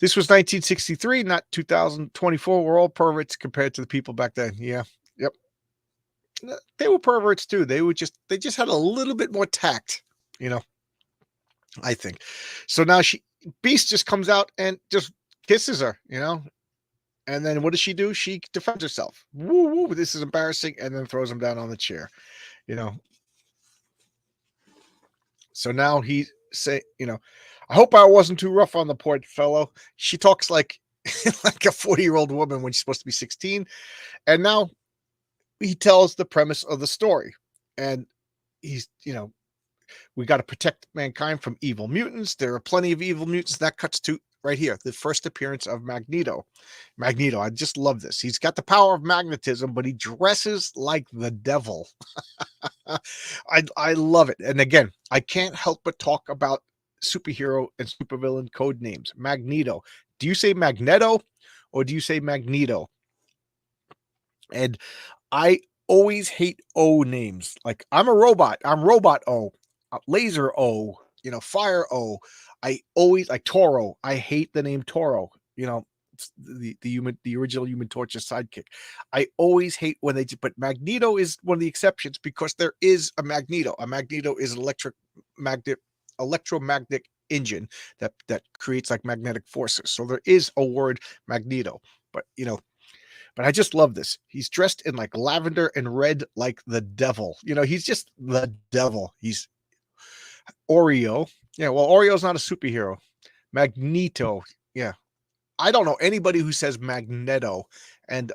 this was 1963, not 2024. We're all perverts compared to the people back then. Yeah. Yep. They were perverts too. They just had a little bit more tact, you know, I think. So now Beast just comes out and just kisses her, you know. And then what does she do? She defends herself. Woo, woo, this is embarrassing. And then throws him down on the chair, you know. So now he say, you know, I hope I wasn't too rough on the poor fellow. She talks like like a 40-year-old woman when she's supposed to be 16. And now he tells the premise of the story. And he's, you know, we got to protect mankind from evil mutants. There are plenty of evil mutants. That cuts to right here, the first appearance of Magneto. Magneto, I just love this. He's got the power of magnetism, but he dresses like the devil. I love it. And again, I can't help but talk about superhero and supervillain code names. Magneto. Do you say Magneto or do you say Magneto? And I always hate O names. Like, I'm a robot. I'm Robot O, Laser O, you know, Fire O. I always like Toro. I hate the name Toro. You know, the original Human Torch's sidekick. I always hate when but Magneto is one of the exceptions because there is a Magneto. A Magneto is an electromagnetic engine that creates like magnetic forces. So there is a word Magneto, but you know. But I just love this. He's dressed in like lavender and red like the devil. You know, he's just the devil. He's Oreo. Yeah, well, Oreo's not a superhero. Magneto. Yeah. I don't know anybody who says Magneto. And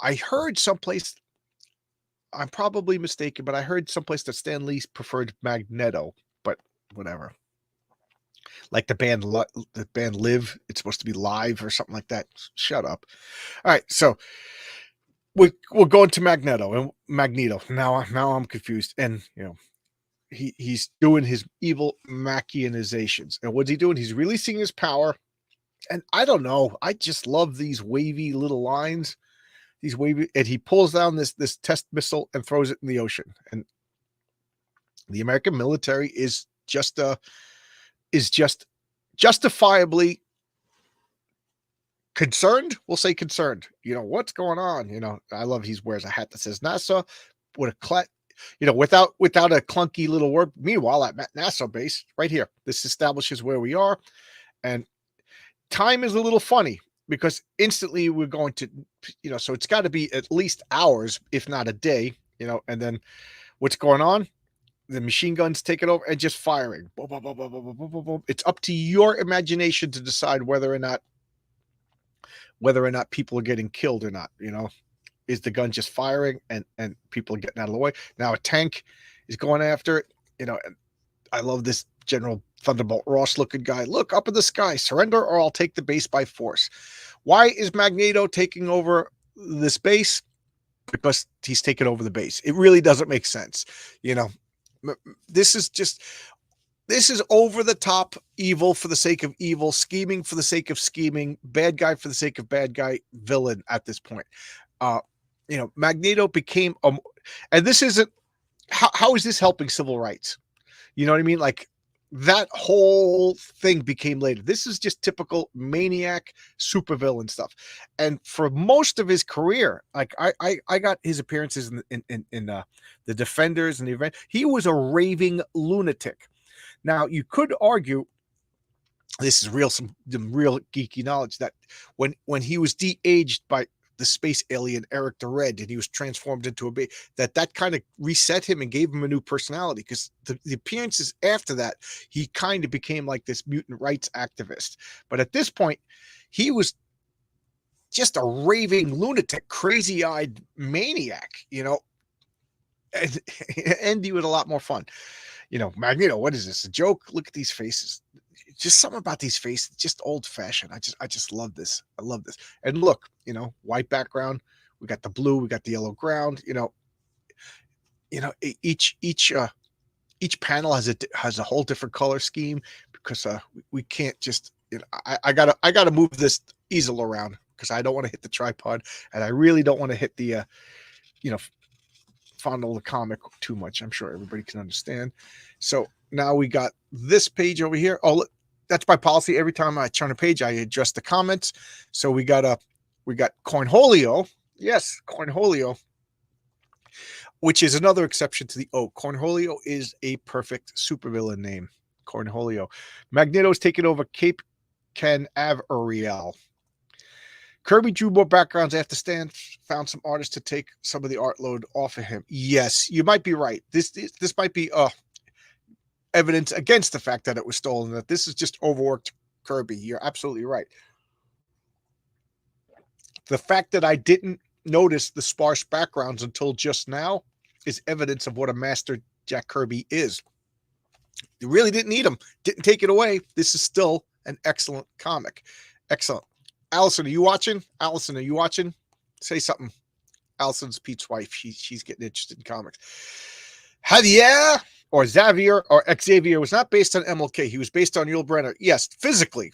I heard someplace, I'm probably mistaken, but I heard someplace that Stan Lee preferred Magneto, but whatever. Like the band Live, it's supposed to be live or something like that. Shut up. All right, so we're going to Magneto. Now I'm confused, and you know he's doing his evil machinations, and what's he doing? He's releasing his power, and I don't know. I just love these wavy little lines. He's waving, and he pulls down this test missile and throws it in the ocean. And the American military is just justifiably concerned. We'll say concerned. What's going on? I love he wears a hat that says NASA with without a clunky little word. Meanwhile, at NASA base right here, this establishes where we are. And time is a little funny because instantly we're going to, so it's got to be at least hours, if not a day, and then what's going on? The machine guns take it over and just firing. Boom, boom, boom, boom, boom, boom, boom, boom. It's up to your imagination to decide whether or not people are getting killed or not. Is the gun just firing and people are getting out of the way? Now a tank is going after it. And I love this General Thunderbolt Ross looking guy. Look up in the sky, surrender or I'll take the base by force. Why is Magneto taking over this base? Because he's taken over the base. It really doesn't make sense. This is over the top evil for the sake of evil, scheming for the sake of scheming, bad guy for the sake of bad guy, villain at this point. Magneto became and this isn't how is this helping civil rights? You know what I mean? Like that whole thing became later. This is just typical maniac supervillain stuff. And for most of his career, like I got his appearances in the Defenders and the event. He was a raving lunatic. Now you could argue this is some real geeky knowledge that when he was de-aged by the space alien Eric the Red and he was transformed into a baby, that kind of reset him and gave him a new personality, because the appearances after that, he kind of became like this mutant rights activist. But at this point, he was just a raving lunatic, crazy-eyed maniac, and Andy was a lot more fun. Magneto, what is this, a joke? Look at these faces. Just something about these faces, just old-fashioned. I just love this. I love this. And look, white background. We got the blue. We got the yellow ground. Each panel has a whole different color scheme, because we can't just. I gotta move this easel around because I don't want to hit the tripod, and I really don't want to hit the fondle the comic too much. I'm sure everybody can understand. So now we got this page over here. Oh, look, that's by policy. Every time I turn a page, I adjust the comments. So we got Cornholio. Yes, Cornholio, which is another exception to the O. Cornholio is a perfect supervillain name. Cornholio. Magneto's taken over Cape Canaveral. Kirby drew more backgrounds after Stan found some artists to take some of the art load off of him. Yes, you might be right. This might be evidence against the fact that it was stolen, that this is just overworked Kirby. You're absolutely right. The fact that I didn't notice the sparse backgrounds until just now is evidence of what a master Jack Kirby is. You really didn't need him. Didn't take it away. This is still an excellent comic. Excellent. Allison, are you watching? Allison, are you watching? Say something. Allison's Pete's wife. She's getting interested in comics. Javier or Xavier or Xavier was not based on MLK. He was based on Yul Brynner. Yes, physically,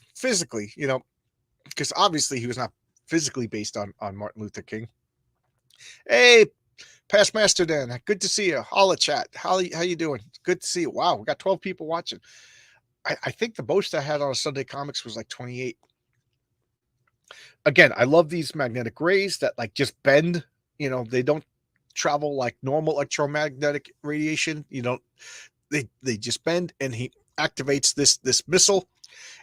because obviously he was not physically based on Martin Luther King. Hey, Past Master Dan, good to see you. Holla chat. How you doing? Good to see you. Wow, we got 12 people watching. I think the most I had on a Sunday Comics was like 28. Again, I love these magnetic rays that like just bend. They don't travel like normal electromagnetic radiation. They just bend, and he activates this missile,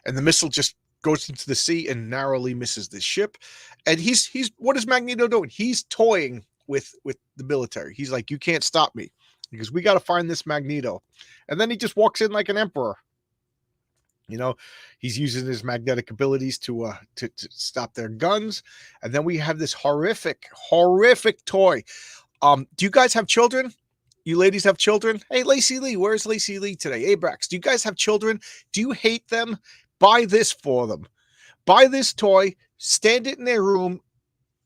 and the missile just goes into the sea and narrowly misses the ship. And he's what is Magneto doing? He's toying with the military. He's like, you can't stop me, because we got to find this Magneto. And then he just walks in like an emperor. He's using his magnetic abilities to stop their guns. And then we have this horrific toy. Do you guys have children? You ladies have children? Hey, Lacey Lee, where's Lacey Lee today? Hey, Brax, do you guys have children? Do you hate them? Buy this for them. Buy this toy, stand it in their room.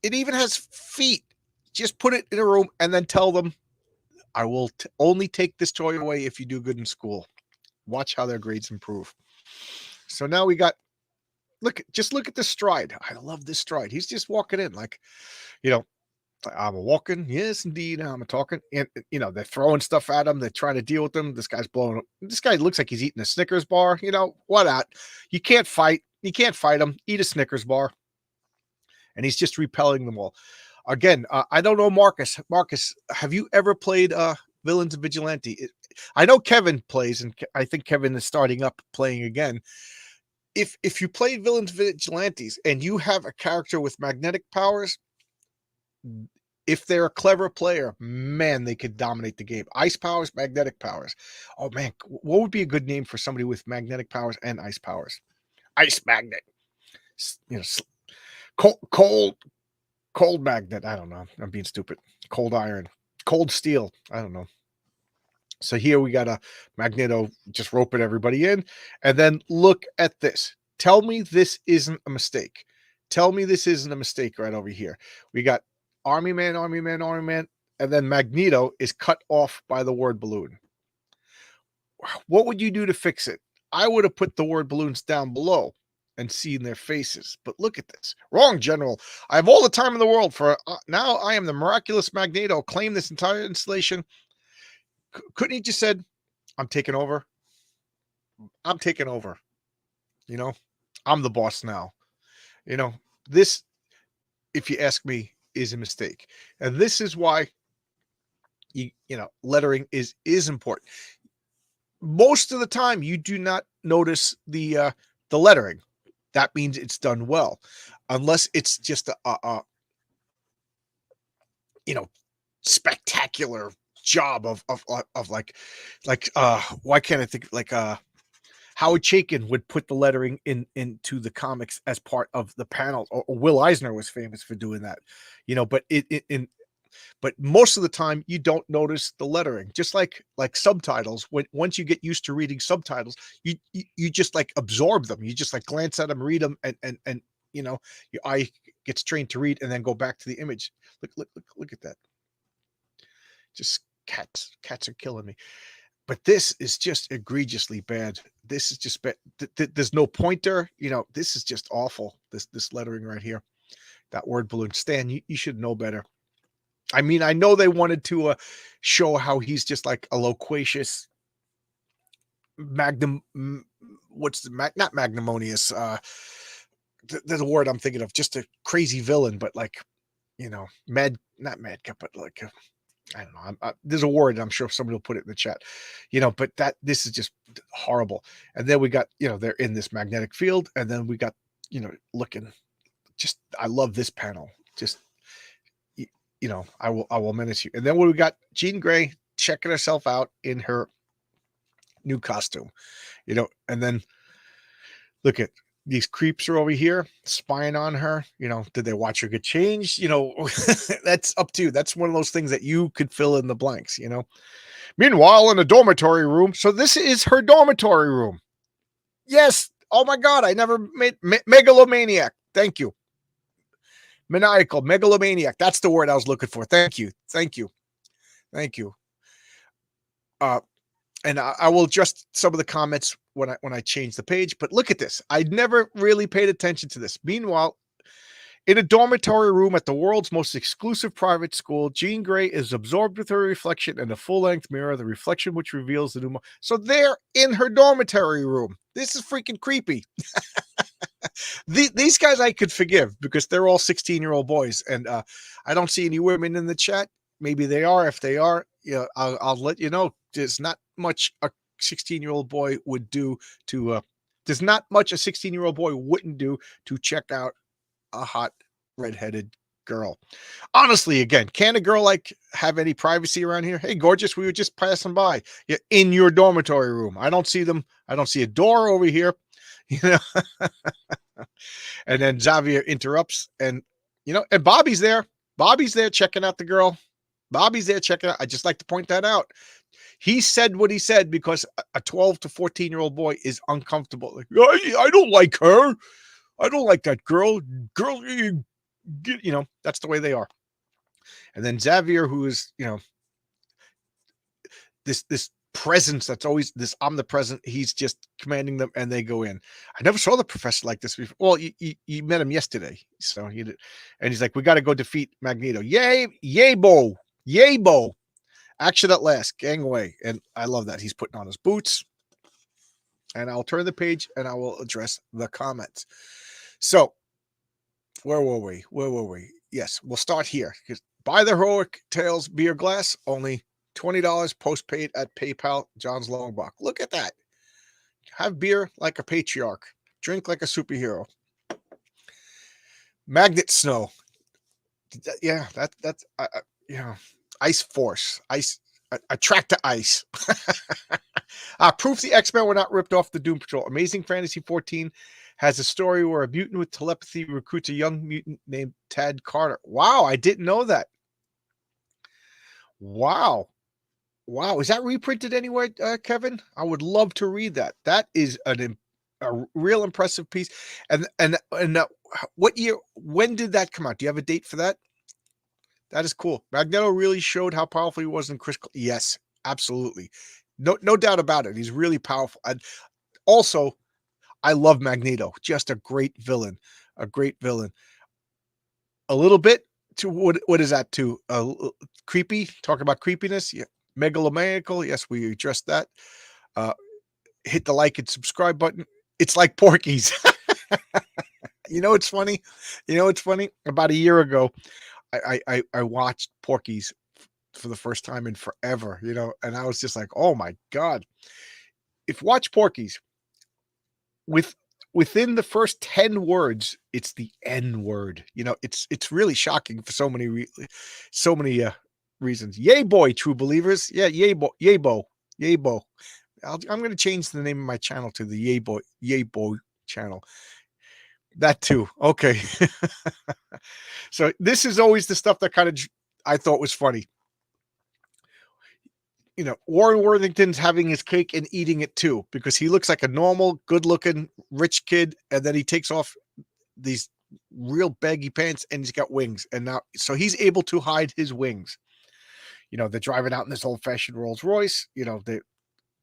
It even has feet. Just put it in a room and then tell them, I will only take this toy away if you do good in school. Watch how their grades improve. So now we got, look at the stride. I love this stride. He's just walking in like, I'm a walking. Yes, indeed. I'm a talking. And, they're throwing stuff at him. They're trying to deal with him. This guy's blowing up. This guy looks like he's eating a Snickers bar. What not? You can't fight. You can't fight him. Eat a Snickers bar. And he's just repelling them all. Again, I don't know, Marcus. Marcus, have you ever played Villains of Vigilante? I know Kevin plays, and I think Kevin is starting up playing again. If you played Villains Vigilantes and you have a character with magnetic powers, if they're a clever player, man, they could dominate the game. Ice powers, magnetic powers. Oh man, what would be a good name for somebody with magnetic powers and ice powers? Ice magnet. Cold magnet. I don't know. I'm being stupid. Cold iron. Cold steel. I don't know. So here we got a Magneto just roping everybody in. And then look at this. Tell me this isn't a mistake. Tell me this isn't a mistake right over here. We got Army Man, Army Man, Army Man. And then Magneto is cut off by the word balloon. What would you do to fix it? I would have put the word balloons down below and seen their faces. But look at this. Wrong, General. I have all the time in the world for now. I am the miraculous Magneto. Claim this entire installation. Couldn't he just said, I'm taking over? I'm taking over. I'm the boss now. This, if you ask me, is a mistake. And this is why lettering is important. Most of the time you do not notice the lettering. That means it's done well. Unless it's just a spectacular job of like why can't I think like Howard Chaykin would put the lettering into the comics as part of the panel, or Will Eisner was famous for doing that, but most of the time you don't notice the lettering. Just like subtitles, once you get used to reading subtitles, you just like absorb them. You just like glance at them, read them, and your eye gets trained to read and then go back to the image. Look at that. Just cats are killing me. But this is just egregiously bad. This is just bad. There's no pointer. This is just awful. This lettering right here, that word balloon. Stan, you should know better. I mean, I know they wanted to show how he's just like a loquacious not magnanimous. There's a word I'm thinking of. Just a crazy villain, but like, not madcap, but like. I don't know. There's a word. I'm sure somebody will put it in the chat, but this is just horrible. And then we got, they're in this magnetic field. And then we got, looking just, I love this panel. Just, I will menace you. And then we got Jean Grey checking herself out in her new costume, and then look at these creeps are over here spying on her. Did they watch her get changed? That's up to you. That's one of those things that you could fill in the blanks, Meanwhile, in the dormitory room. So this is her dormitory room. Yes. Oh my God. I never made megalomaniac. Thank you. Maniacal, megalomaniac. That's the word I was looking for. Thank you. Thank you. Thank you. And I will adjust some of the comments when I change the page. But look at this. I never really paid attention to this. Meanwhile, in a dormitory room at the world's most exclusive private school, Jean Grey is absorbed with her reflection in a full-length mirror, the reflection which reveals the new. So they're in her dormitory room. This is freaking creepy. These guys I could forgive because they're all 16-year-old boys. And I don't see any women in the chat. Maybe they are. If they are, I'll let you know. There's not much a 16-year-old boy would do to there's not much a 16-year-old boy wouldn't do to check out a hot redheaded girl. Honestly, again, can a girl like have any privacy around here? Hey, gorgeous, we were just passing by. Yeah, in your dormitory room. I don't see them. I don't see a door over here. And then Xavier interrupts, and and Bobby's there. Bobby's there checking out the girl. Bobby's there checking out. I just like to point that out. He said what he said because a 12 to 14-year-old boy is uncomfortable. Like, I don't like her. I don't like that girl. Girl, that's the way they are. And then Xavier, who is, this presence that's always this omnipresent. He's just commanding them and they go in. I never saw the professor like this before. Well, you met him yesterday. So he did, and he's like, we got to go defeat Magneto. Yay, yay, bo, yay, bo. Action at last, gang away. And I love that. He's putting on his boots. And I'll turn the page and I will address the comments. So, where were we? Where were we? Yes, we'll start here. Buy the Heroic Tales beer glass, only $20 postpaid at PayPal, John's Longbox. Look at that. Have beer like a patriarch. Drink like a superhero. Magnet Snow. Yeah, that's yeah. Ice Force. Ice. Attract to ice. Proof the X-Men were not ripped off the Doom Patrol. Amazing Fantasy 14 has a story where a mutant with telepathy recruits a young mutant named Tad Carter. Wow, I didn't know that. Wow. Wow. Is that reprinted anywhere, Kevin? I would love to read that. That is a real impressive piece. And what year, when did that come out? Do you have a date for that? That is cool. Magneto really showed how powerful he was in Chris. Yes, absolutely. No doubt about it. He's really powerful. And also, I love Magneto. Just a great villain. A great villain. A little bit to what is that to? Creepy? Talk about creepiness? Yeah. Megalomaniacal. Yes, we addressed that. Hit the like and subscribe button. It's like Porky's. You know, it's funny. You know, it's funny. About a year ago, I watched Porky's for the first time in forever, you know, and I was just like, oh my God. If watch Porky's, within the first 10 words, it's the N word. You know, it's really shocking for so many reasons. Yay, boy, true believers. Yeah, yay, bo, yay, bo, yay, bo. I'm going to change the name of my channel to the yay, boy channel. That too. Okay. So this is always the stuff that kind of I thought was funny. You know, Warren Worthington's having his cake and eating it too, because he looks like a normal, good-looking, rich kid, and then he takes off these real baggy pants and he's got wings. And now, so he's able to hide his wings. You know, they're driving out in this old-fashioned Rolls Royce. You know, they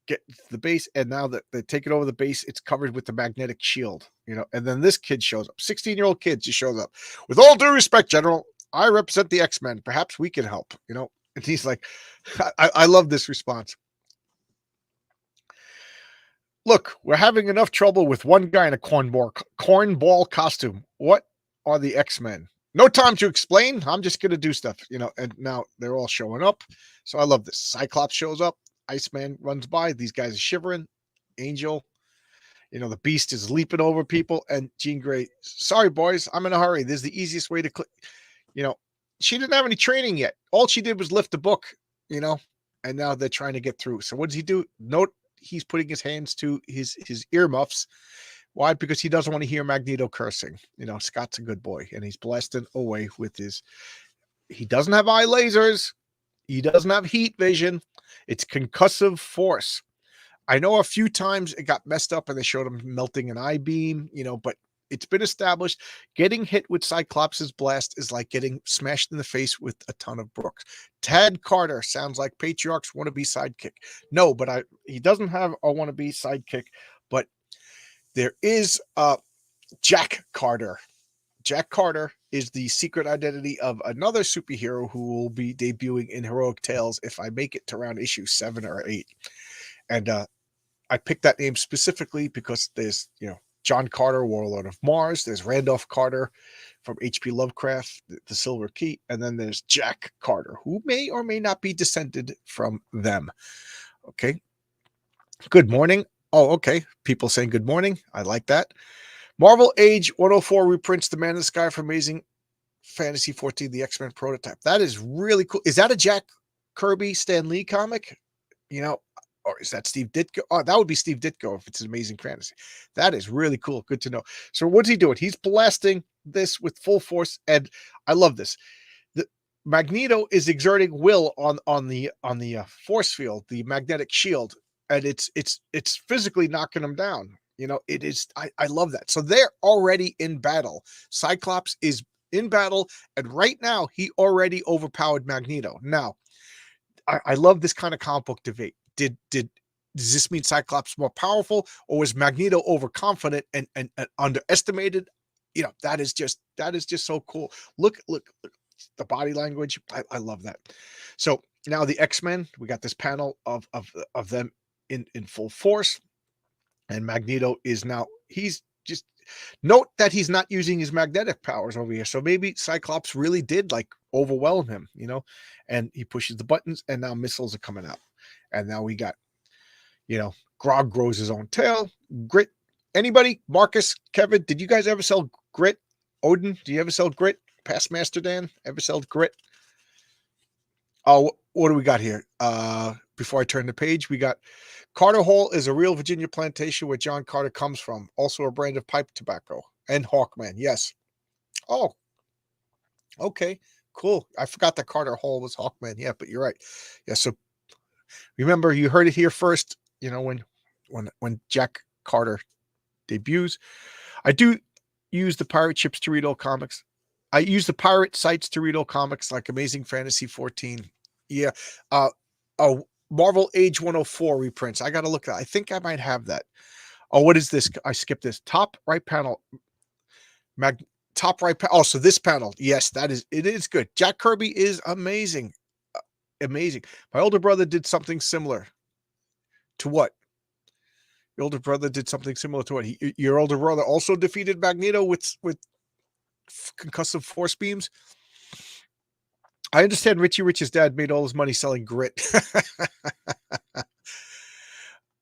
get the base, and now that they're taking over the base, it's covered with the magnetic shield. You know, and then this kid shows up. 16-year-old kid just shows up. With all due respect, General, I represent the X-Men. Perhaps we can help. You know, and he's like, I love this response. Look, we're having enough trouble with one guy in a cornball costume. What are the X-Men? No time to explain. I'm just going to do stuff, you know, and now they're all showing up. So I love this. Cyclops shows up. Iceman runs by. These guys are shivering. Angel, you know, the Beast is leaping over people. And Jean Grey, sorry, boys, I'm in a hurry. This is the easiest way to click. You know, she didn't have any training yet. All she did was lift the book, you know, and now they're trying to get through. So what does he do? Note he's putting his hands to his earmuffs. Why? Because he doesn't want to hear Magneto cursing. You know, Scott's a good boy, and he's blasting away with his. He doesn't have eye lasers. He doesn't have heat vision. It's concussive force. I know a few times it got messed up and they showed him melting an eye beam, you know, but it's been established getting hit with Cyclops' blast is like getting smashed in the face with a ton of brooks. Tad Carter sounds like Patriarch's wannabe sidekick. No, but he doesn't have a wannabe sidekick, but there is Jack Carter. Jack Carter is the secret identity of another superhero who will be debuting in Heroic Tales if I make it to around issue 7 or 8. And I picked that name specifically because there's, you know, John Carter, Warlord of Mars. There's Randolph Carter from H.P. Lovecraft, the Silver Key. And then there's Jack Carter, who may or may not be descended from them. Okay. Good morning. Oh, okay. People saying good morning. I like that. Marvel Age 104 reprints The Man in the Sky for Amazing Fantasy 14, the X-Men prototype. That is really cool. Is that a Jack Kirby Stan Lee comic? You know, or is that Steve Ditko? Oh, that would be Steve Ditko if it's an Amazing Fantasy. That is really cool. Good to know. So what's he doing? He's blasting this with full force, and I love this. The Magneto is exerting will on the force field, the magnetic shield, and it's physically knocking him down. You know, it is. I love that. So they're already in battle. Cyclops is in battle, and right now he already overpowered Magneto. Now, I love this kind of comic book debate. does this mean Cyclops more powerful, or was Magneto overconfident and underestimated? You know, that is just so cool. Look the body language. I love that. So now the X-Men, we got this panel of them in full force, and Magneto is now, he's just, note that he's not using his magnetic powers over here. So maybe Cyclops really did like overwhelm him, you know, and he pushes the buttons and now missiles are coming out. And now we got, you know, Grog grows his own tail. Grit. Anybody? Marcus, Kevin, did you guys ever sell Grit? Odin, do you ever sell Grit? Past Master Dan, ever sell Grit? Oh, what do we got here? Before I turn the page, we got Carter Hall is a real Virginia plantation where John Carter comes from. Also a brand of pipe tobacco. And Hawkman, yes. Oh, okay, cool. I forgot that Carter Hall was Hawkman. Yeah, but you're right. Yeah, so remember, you heard it here first. You know, when Jack Carter debuts, I do use the pirate ships to read all comics. I use the pirate sites to read all comics, like Amazing Fantasy 14. Yeah, oh, Marvel Age 104 reprints. I got to look at. I think I might have that. Oh, what is this? I skipped this. Top right panel. Top right. Oh, so this panel. Yes, it is good. Jack Kirby is amazing. Amazing. My older brother did something similar. To what? Your older brother did something similar to what? Your older brother also defeated Magneto with concussive force beams. I understand Richie Rich's dad made all his money selling Grit.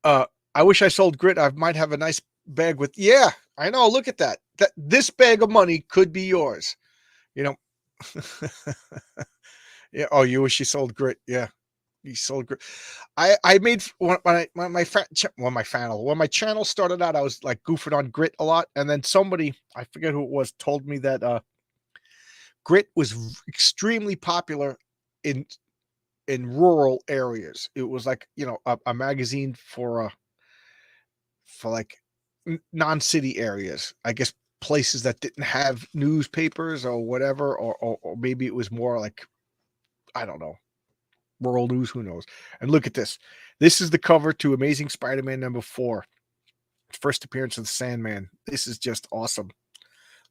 I wish I sold Grit. I might have a nice bag with. Yeah, I know. Look at that. This bag of money could be yours. You know. Yeah. Oh, you wish you sold Grit. Yeah. You sold Grit. I made when my channel started out, I was like goofing on Grit a lot, and then somebody, I forget who it was, told me that Grit was extremely popular in rural areas. It was like, you know, a magazine for like non-city areas, I guess, places that didn't have newspapers or whatever, or maybe it was more like, I don't know, rural news, who knows. And look at this. This is the cover to Amazing Spider-Man #4, first appearance of the Sandman. This is just awesome.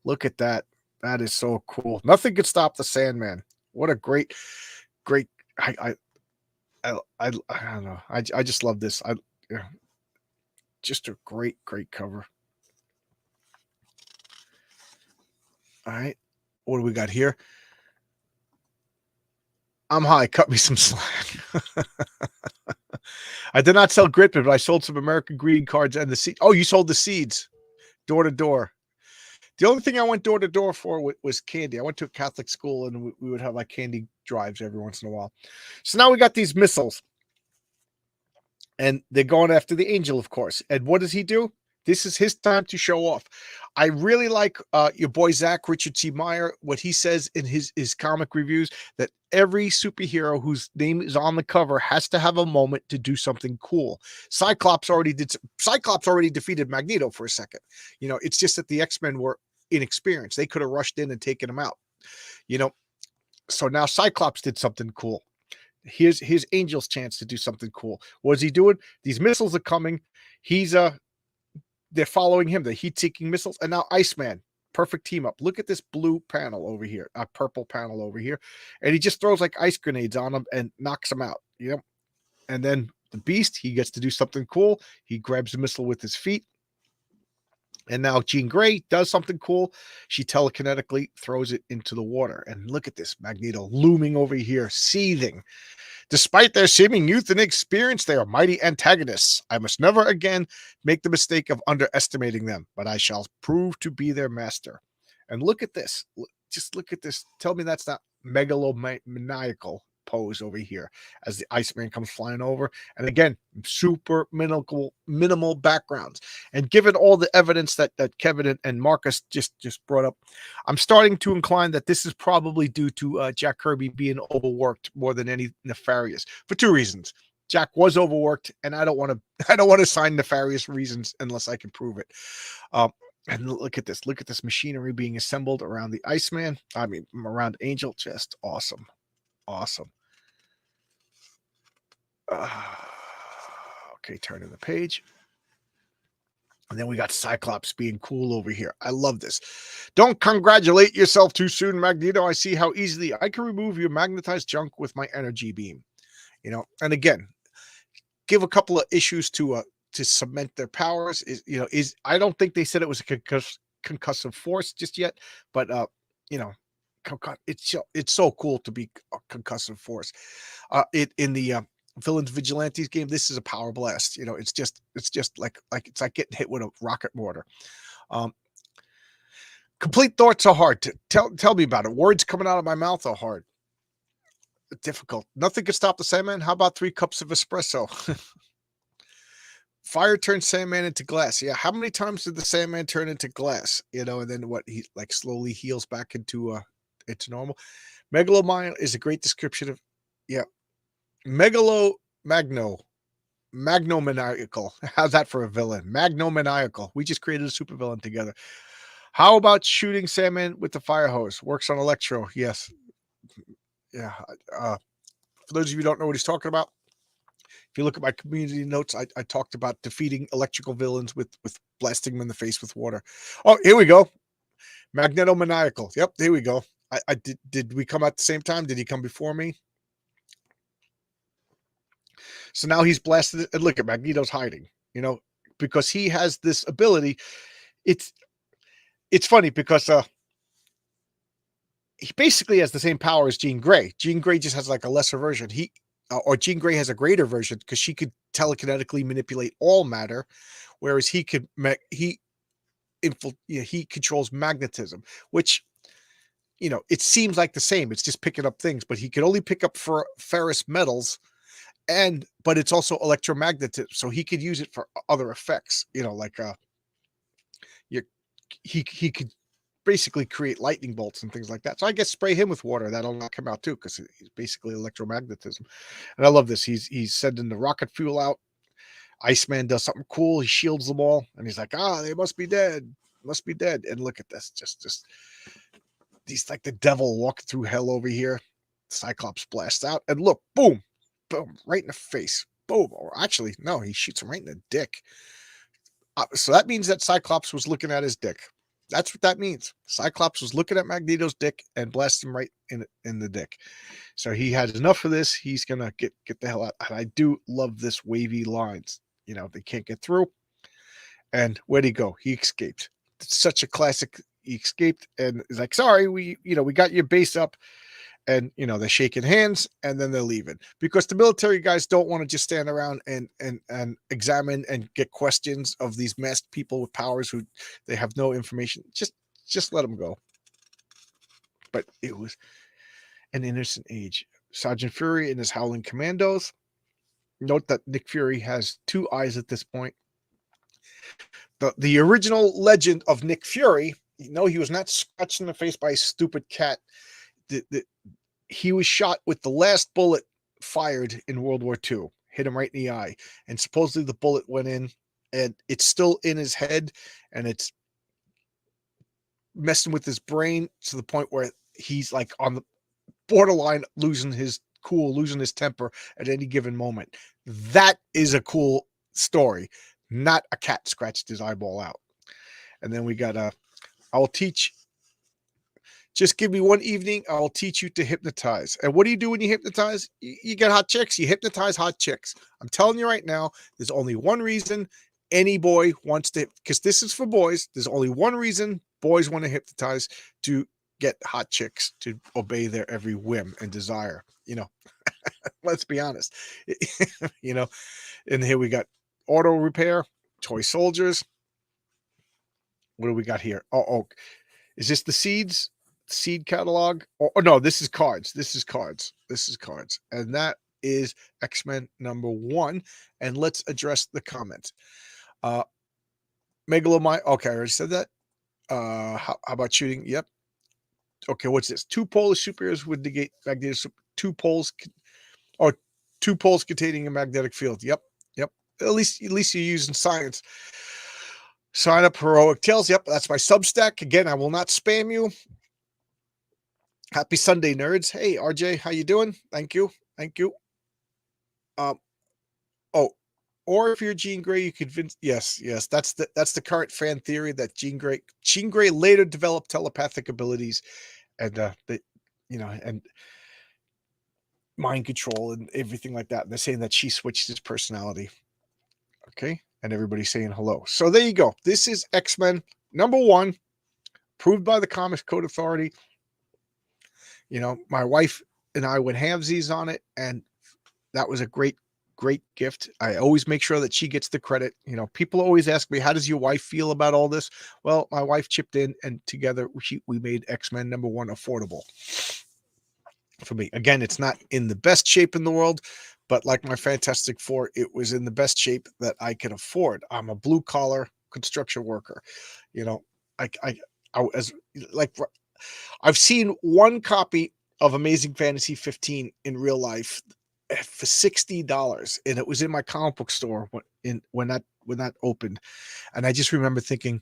Look at that. That is so cool. Nothing could stop the Sandman. What a great I don't know. I just love this. Yeah, just a great cover. All right. What do we got here? I'm high. Cut me some slack. I did not sell Grit, but I sold some American greeting cards and the seed. Oh, you sold the seeds door to door. The only thing I went door to door for was candy. I went to a Catholic school, and we would have like candy drives every once in a while. So now we got these missiles, and they're going after the Angel, of course. And what does he do? This is his time to show off. I really like your boy Zach Richard T. Meyer, what he says in his comic reviews, that every superhero whose name is on the cover has to have a moment to do something cool. Cyclops already defeated Magneto for a second. You know, it's just that the X-Men were inexperienced. They could have rushed in and taken him out. You know, so now Cyclops did something cool. Here's Angel's chance to do something cool. What is he doing? These missiles are coming. He's they're following him, the heat-seeking missiles, and now Iceman, perfect team up. Look at this blue panel over here, a purple panel over here, and he just throws like ice grenades on them and knocks them out. You know, and then the Beast, he gets to do something cool. He grabs the missile with his feet, and now Jean Grey does something cool. She telekinetically throws it into the water, and look at this Magneto looming over here, seething. Despite their seeming youth and experience, they are mighty antagonists. I must never again make the mistake of underestimating them, but I shall prove to be their master. And look at this. Just look at this. Tell me that's not megalomaniacal pose over here as the Iceman comes flying over. And again, super minimal backgrounds. And given all the evidence that Kevin and Marcus just brought up, I'm starting to incline that this is probably due to Jack Kirby being overworked more than any nefarious, for two reasons. Jack was overworked, and I don't want to sign nefarious reasons unless I can prove it. And look at this. Look at this machinery being assembled around the Iceman. I mean, around Angel. Just awesome. Awesome. Okay, turning the page. And then we got Cyclops being cool over here. I love this. Don't congratulate yourself too soon, Magneto. I see how easily I can remove your magnetized junk with my energy beam. And again, give a couple of issues to cement their powers. Is I don't think they said it was a concussive force just yet, but you know, it's so cool to be a concussive force. It in the Villains Vigilantes game, this is a power blast. It's just like getting hit with a rocket mortar. Um, Complete thoughts are hard. Tell me about it. Words coming out of my mouth are hard. Difficult. Nothing can stop the Sandman. How about 3 cups of espresso? Fire turns Sandman into glass. Yeah, how many times did the Sandman turn into glass? And then what, he like slowly heals back into normal. Megalomania is a great description of, yeah. Magnomaniacal. How's that for a villain? Magnomaniacal. We just created a supervillain together. How about shooting Sandman with the fire hose? Works on Electro. Yes. Yeah. For those of you who don't know what he's talking about, if you look at my community notes, I talked about defeating electrical villains with blasting them in the face with water. Oh, here we go. Magnetomaniacal. Yep, here we go. I did we come at the same time? Did he come before me? So now he's blasted. And look at Magneto's hiding, because he has this ability. It's funny because he basically has the same power as Jean Grey. Jean Grey just has like a lesser version. Or Jean Grey has a greater version because she could telekinetically manipulate all matter, whereas he controls magnetism, which it seems like the same. It's just picking up things, but he could only pick up for ferrous metals, but it's also electromagnetism, so he could use it for other effects. He could basically create lightning bolts and things like that. So I guess spray him with water, that'll knock him out too, because he's basically electromagnetism. And I love this. He's sending the rocket fuel out. Iceman does something cool. He shields them all, and he's like, they must be dead. Must be dead. And look at this. Just he's like the devil walking through hell over here. Cyclops blasts out, and look, boom, boom, right in the face. Boom. Or actually, no, he shoots him right in the dick. So that means that Cyclops was looking at his dick. That's what that means. Cyclops was looking at Magneto's dick and blasted him right in the dick. So he had enough of this. He's gonna get the hell out. And I do love this wavy lines. They can't get through. And where'd he go? He escaped. It's such a classic. He escaped and is like, sorry, we got your base up. And they're shaking hands and then they're leaving, because the military guys don't want to just stand around and examine and get questions of these masked people with powers who they have no information. Just let them go. But it was an innocent age. Sergeant Fury and his Howling Commandos. Note that Nick Fury has 2 eyes at this point. The original legend of Nick Fury, he was not scratched in the face by a stupid cat. He was shot with the last bullet fired in World War II, hit him right in the eye. And supposedly the bullet went in, and it's still in his head, and it's messing with his brain to the point where he's like on the borderline losing his cool, losing his temper at any given moment. That is a cool story, not a cat scratched his eyeball out. And then we got I'll teach. Just give me one evening. I'll teach you to hypnotize. And what do you do when you hypnotize? You get hot chicks. You hypnotize hot chicks. I'm telling you right now, there's only one reason any boy wants to, because this is for boys. There's only one reason boys want to hypnotize: to get hot chicks to obey their every whim and desire. Let's be honest. And here we got auto repair, toy soldiers. What do we got here? Oh, is this the seed catalog? Oh no, this is cards. And that is X-Men #1. And let's address the comments. Megalomai. Okay, I already said that. How about shooting? Yep. Okay, what's this? 2 Polish superheroes would negate magnetic. 2 poles containing a magnetic field. Yep. At least you're using science. Sign up Heroic Tales. Yep, that's my Substack. Again, I will not spam you. Happy Sunday, nerds. Hey, RJ, how you doing? Thank you. Oh, or if you're Jean Grey, you convince. Yes, yes, that's the current fan theory that Jean Grey later developed telepathic abilities, and and mind control and everything like that. And they're saying that she switched his personality. Okay, and everybody's saying hello. So there you go. This is X-Men #1, approved by the Comics Code Authority. My wife and I went halvesies on it, and that was a great gift. I always make sure that she gets the credit. People always ask me, how does your wife feel about all this? Well, my wife chipped in, and together we made X-Men #1 affordable for me. Again, it's not in the best shape in the world, but like my Fantastic Four, it was in the best shape that I could afford. I'm a blue collar construction worker. You know, I as like I've seen one copy of Amazing Fantasy 15 in real life for $60, and it was in my comic book store when that opened, and I just remember thinking,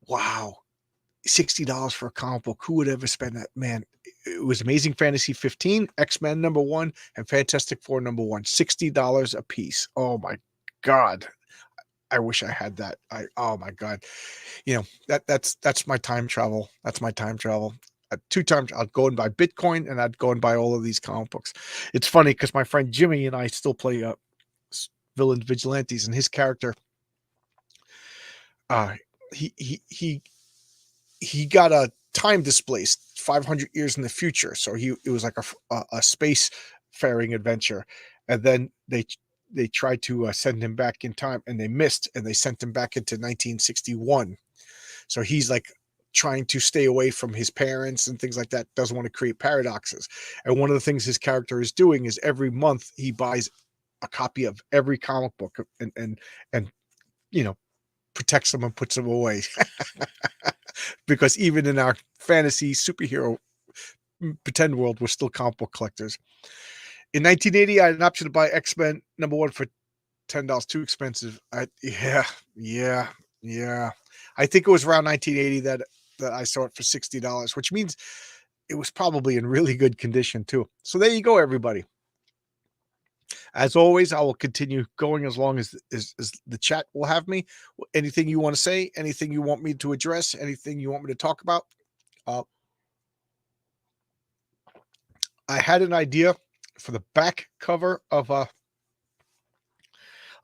"Wow, $60 for a comic book. Who would ever spend that?" Man, it was Amazing Fantasy 15, X-Men #1, and Fantastic Four #1. $60 a piece. Oh my God. I wish I had that. Oh my God. That's my time travel. That's my time travel. 2 times I'd go and buy Bitcoin, and I'd go and buy all of these comic books. It's funny because my friend Jimmy and I still play Villains Vigilantes, and his character, uh he got a time displaced 500 years in the future. So it was like a space faring adventure, and then they tried to send him back in time, and they missed, and they sent him back into 1961. So he's like trying to stay away from his parents and things like that, doesn't want to create paradoxes. And one of the things his character is doing is every month he buys a copy of every comic book, and you know protects them and puts them away. Because even in our fantasy superhero pretend world, we're still comic book collectors. In 1980, I had an option to buy X-Men #1 for $10. Too expensive. Yeah. I think it was around 1980 that I saw it for $60, which means it was probably in really good condition too. So there you go, everybody. As always, I will continue going as long as the chat will have me. Anything you want to say, anything you want me to address, anything you want me to talk about. Uh, I had an idea for the back cover of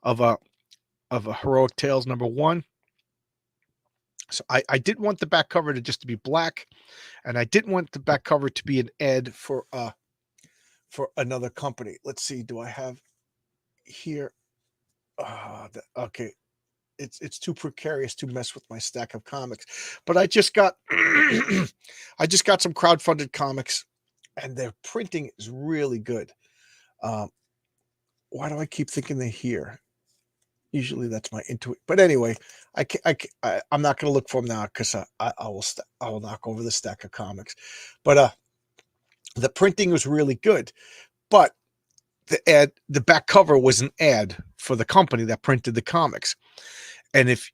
of a a Heroic Tales #1. So I didn't want the back cover to be black, and I didn't want the back cover to be an ad for another company. Let's see, do I have here? Okay, it's too precarious to mess with my stack of comics, but I just got I just got some crowdfunded comics, and their printing is really good. Um, why do I keep thinking they're here? Usually that's my intuition. But anyway, I'm not going to look for them now because I will knock over the stack of comics. But the printing was really good. But the back cover was an ad for the company that printed the comics. And if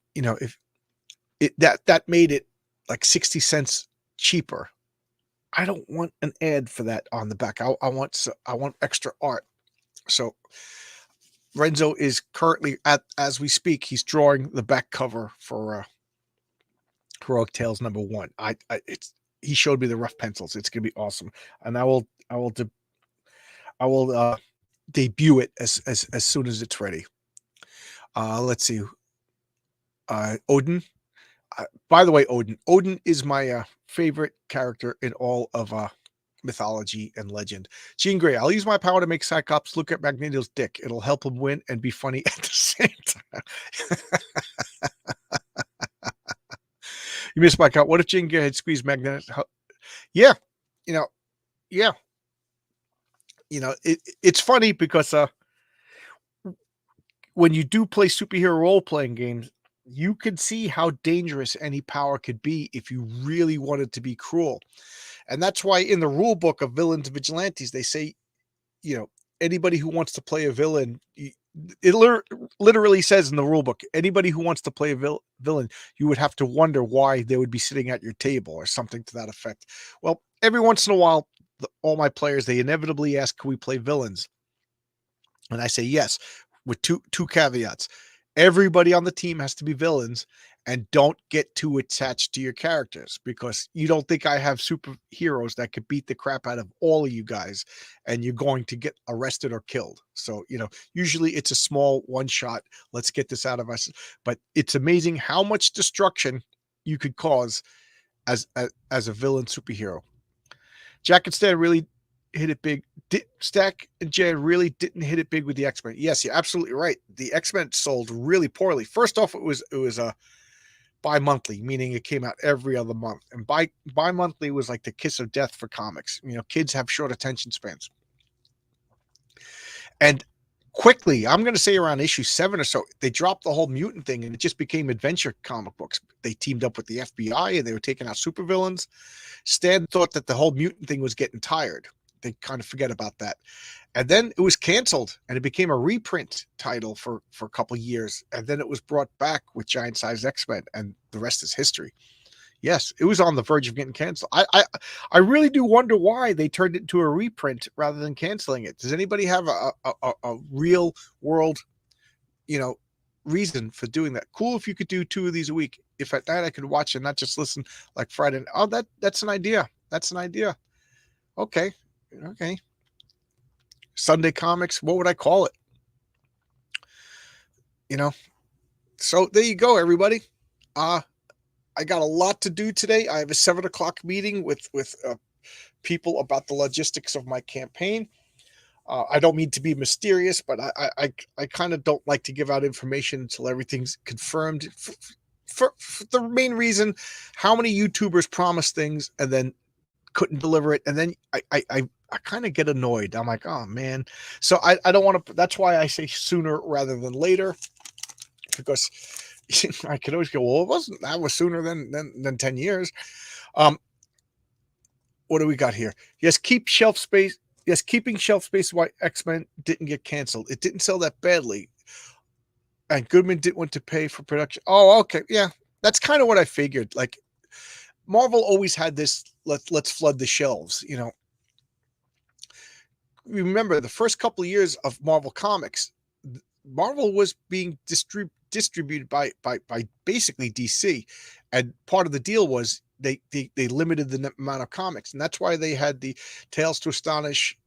that made it like 60 cents cheaper. I don't want an ad for that on the back. I want extra art. So Renzo is currently as we speak, he's drawing the back cover for Heroic Tales #1. He showed me the rough pencils. It's gonna be awesome, and I will debut it as soon as it's ready. Let's see, Odin. By the way, Odin is my favorite character in all of mythology and legend. Jean Grey, I'll use my power to make Cyclops look at Magneto's dick. It'll help him win and be funny at the same time. You missed my count. What if Jean Grey had squeezed Magneto? Yeah, you know, yeah, it's funny because when you do play superhero role playing games, you can see how dangerous any power could be if you really wanted to be cruel. And that's why in the rule book of Villains Vigilantes, they say, anybody who wants to play a villain, it literally says in the rule book, anybody who wants to play a villain, you would have to wonder why they would be sitting at your table or something to that effect. Well, every once in a while, all my players, they inevitably ask, can we play villains? And I say, yes. with two caveats. Everybody on the team has to be villains, and don't get too attached to your characters, because you don't think I have superheroes that could beat the crap out of all of you guys, and you're going to get arrested or killed. So, usually it's a small one shot. Let's get this out of us. But it's amazing how much destruction you could cause as a villain superhero. Jack and Stan really hit it big. Stack and Jan really didn't hit it big with the X-Men. Yes, you're absolutely right. The X-Men sold really poorly. First off, it was a bi-monthly, meaning it came out every other month. And bi-monthly was like the kiss of death for comics. Kids have short attention spans. And quickly, I'm going to say around issue 7 or so, they dropped the whole mutant thing, and it just became adventure comic books. They teamed up with the FBI, and they were taking out supervillains. Stan thought that the whole mutant thing was getting tired. They kind of forget about that. And then it was canceled, and it became a reprint title for a couple of years. And then it was brought back with Giant Size X-Men, and the rest is history. Yes, it was on the verge of getting canceled. I really do wonder why they turned it into a reprint rather than canceling it. Does anybody have a real world, reason for doing that? Cool if you could do 2 of these a week. If at night I could watch and not just listen like Friday. Oh, that's an idea. That's an idea. Okay. Sunday comics. What would I call it? So there you go, everybody. I got a lot to do today. I have a 7 o'clock meeting with people about the logistics of my campaign. I don't mean to be mysterious, but I kind of don't like to give out information until everything's confirmed. For the main reason, how many YouTubers promise things and then couldn't deliver it, and then I kind of get annoyed. I'm like, oh man. So I don't want to. That's why I say sooner rather than later, because I could always go, well, that was sooner than 10 years. What do we got here? Yes, keep shelf space. Yes, keeping shelf space why X-Men didn't get canceled. It didn't sell that badly. And Goodman didn't want to pay for production. Oh, okay. Yeah, that's kind of what I figured. Like, Marvel always had this, let's flood the shelves, Remember, the first couple of years of Marvel Comics, Marvel was being distributed by basically DC, and part of the deal was they limited the amount of comics, and that's why they had the Tales to Astonish,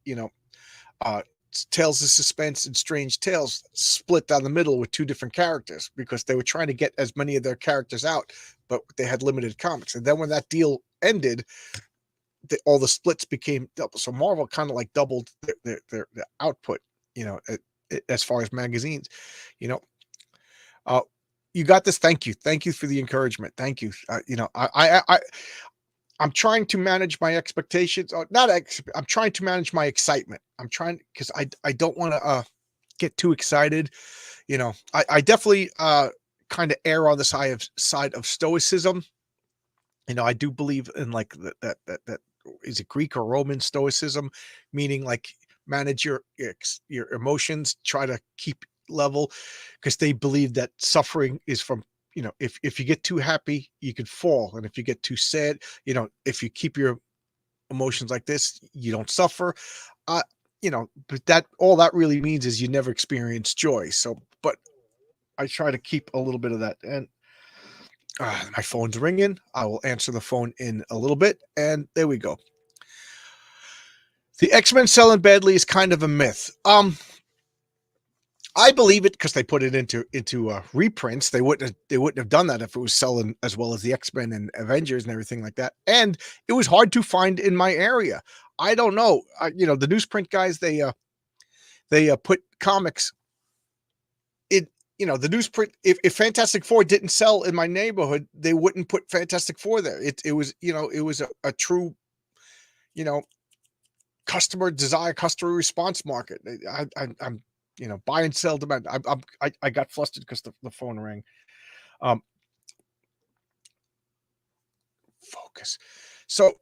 Tales of Suspense and Strange Tales split down the middle with 2 different characters, because they were trying to get as many of their characters out, but they had limited comics. And then when that deal ended, all the splits became double. So Marvel kind of like doubled their output, as far as magazines. You got this. Thank you for the encouragement. Thank you. I'm trying to manage my expectations. I'm trying to manage my excitement. Because I don't want to get too excited. I definitely kind of err on the side of stoicism. I do believe in like that is it Greek or Roman stoicism, meaning like manage your emotions, try to keep level, because they believe that suffering is from, if you get too happy, you could fall. And if you get too sad, if you keep your emotions like this, you don't suffer. But that all that really means is you never experience joy. So, but I try to keep a little bit of that. And my phone's ringing. I will answer the phone in a little bit. And there we go. The X-Men selling badly is kind of a myth. I believe it because they put it into reprints. They wouldn't have done that if it was selling as well as the X-Men and Avengers and everything like that. And it was hard to find in my area. I don't know. The newsprint guys, they put comics in. The newsprint. If Fantastic Four didn't sell in my neighborhood, they wouldn't put Fantastic Four there. It was it was a true customer desire, customer response market. I'm buy and sell demand. I got flustered because the phone rang. Focus. So,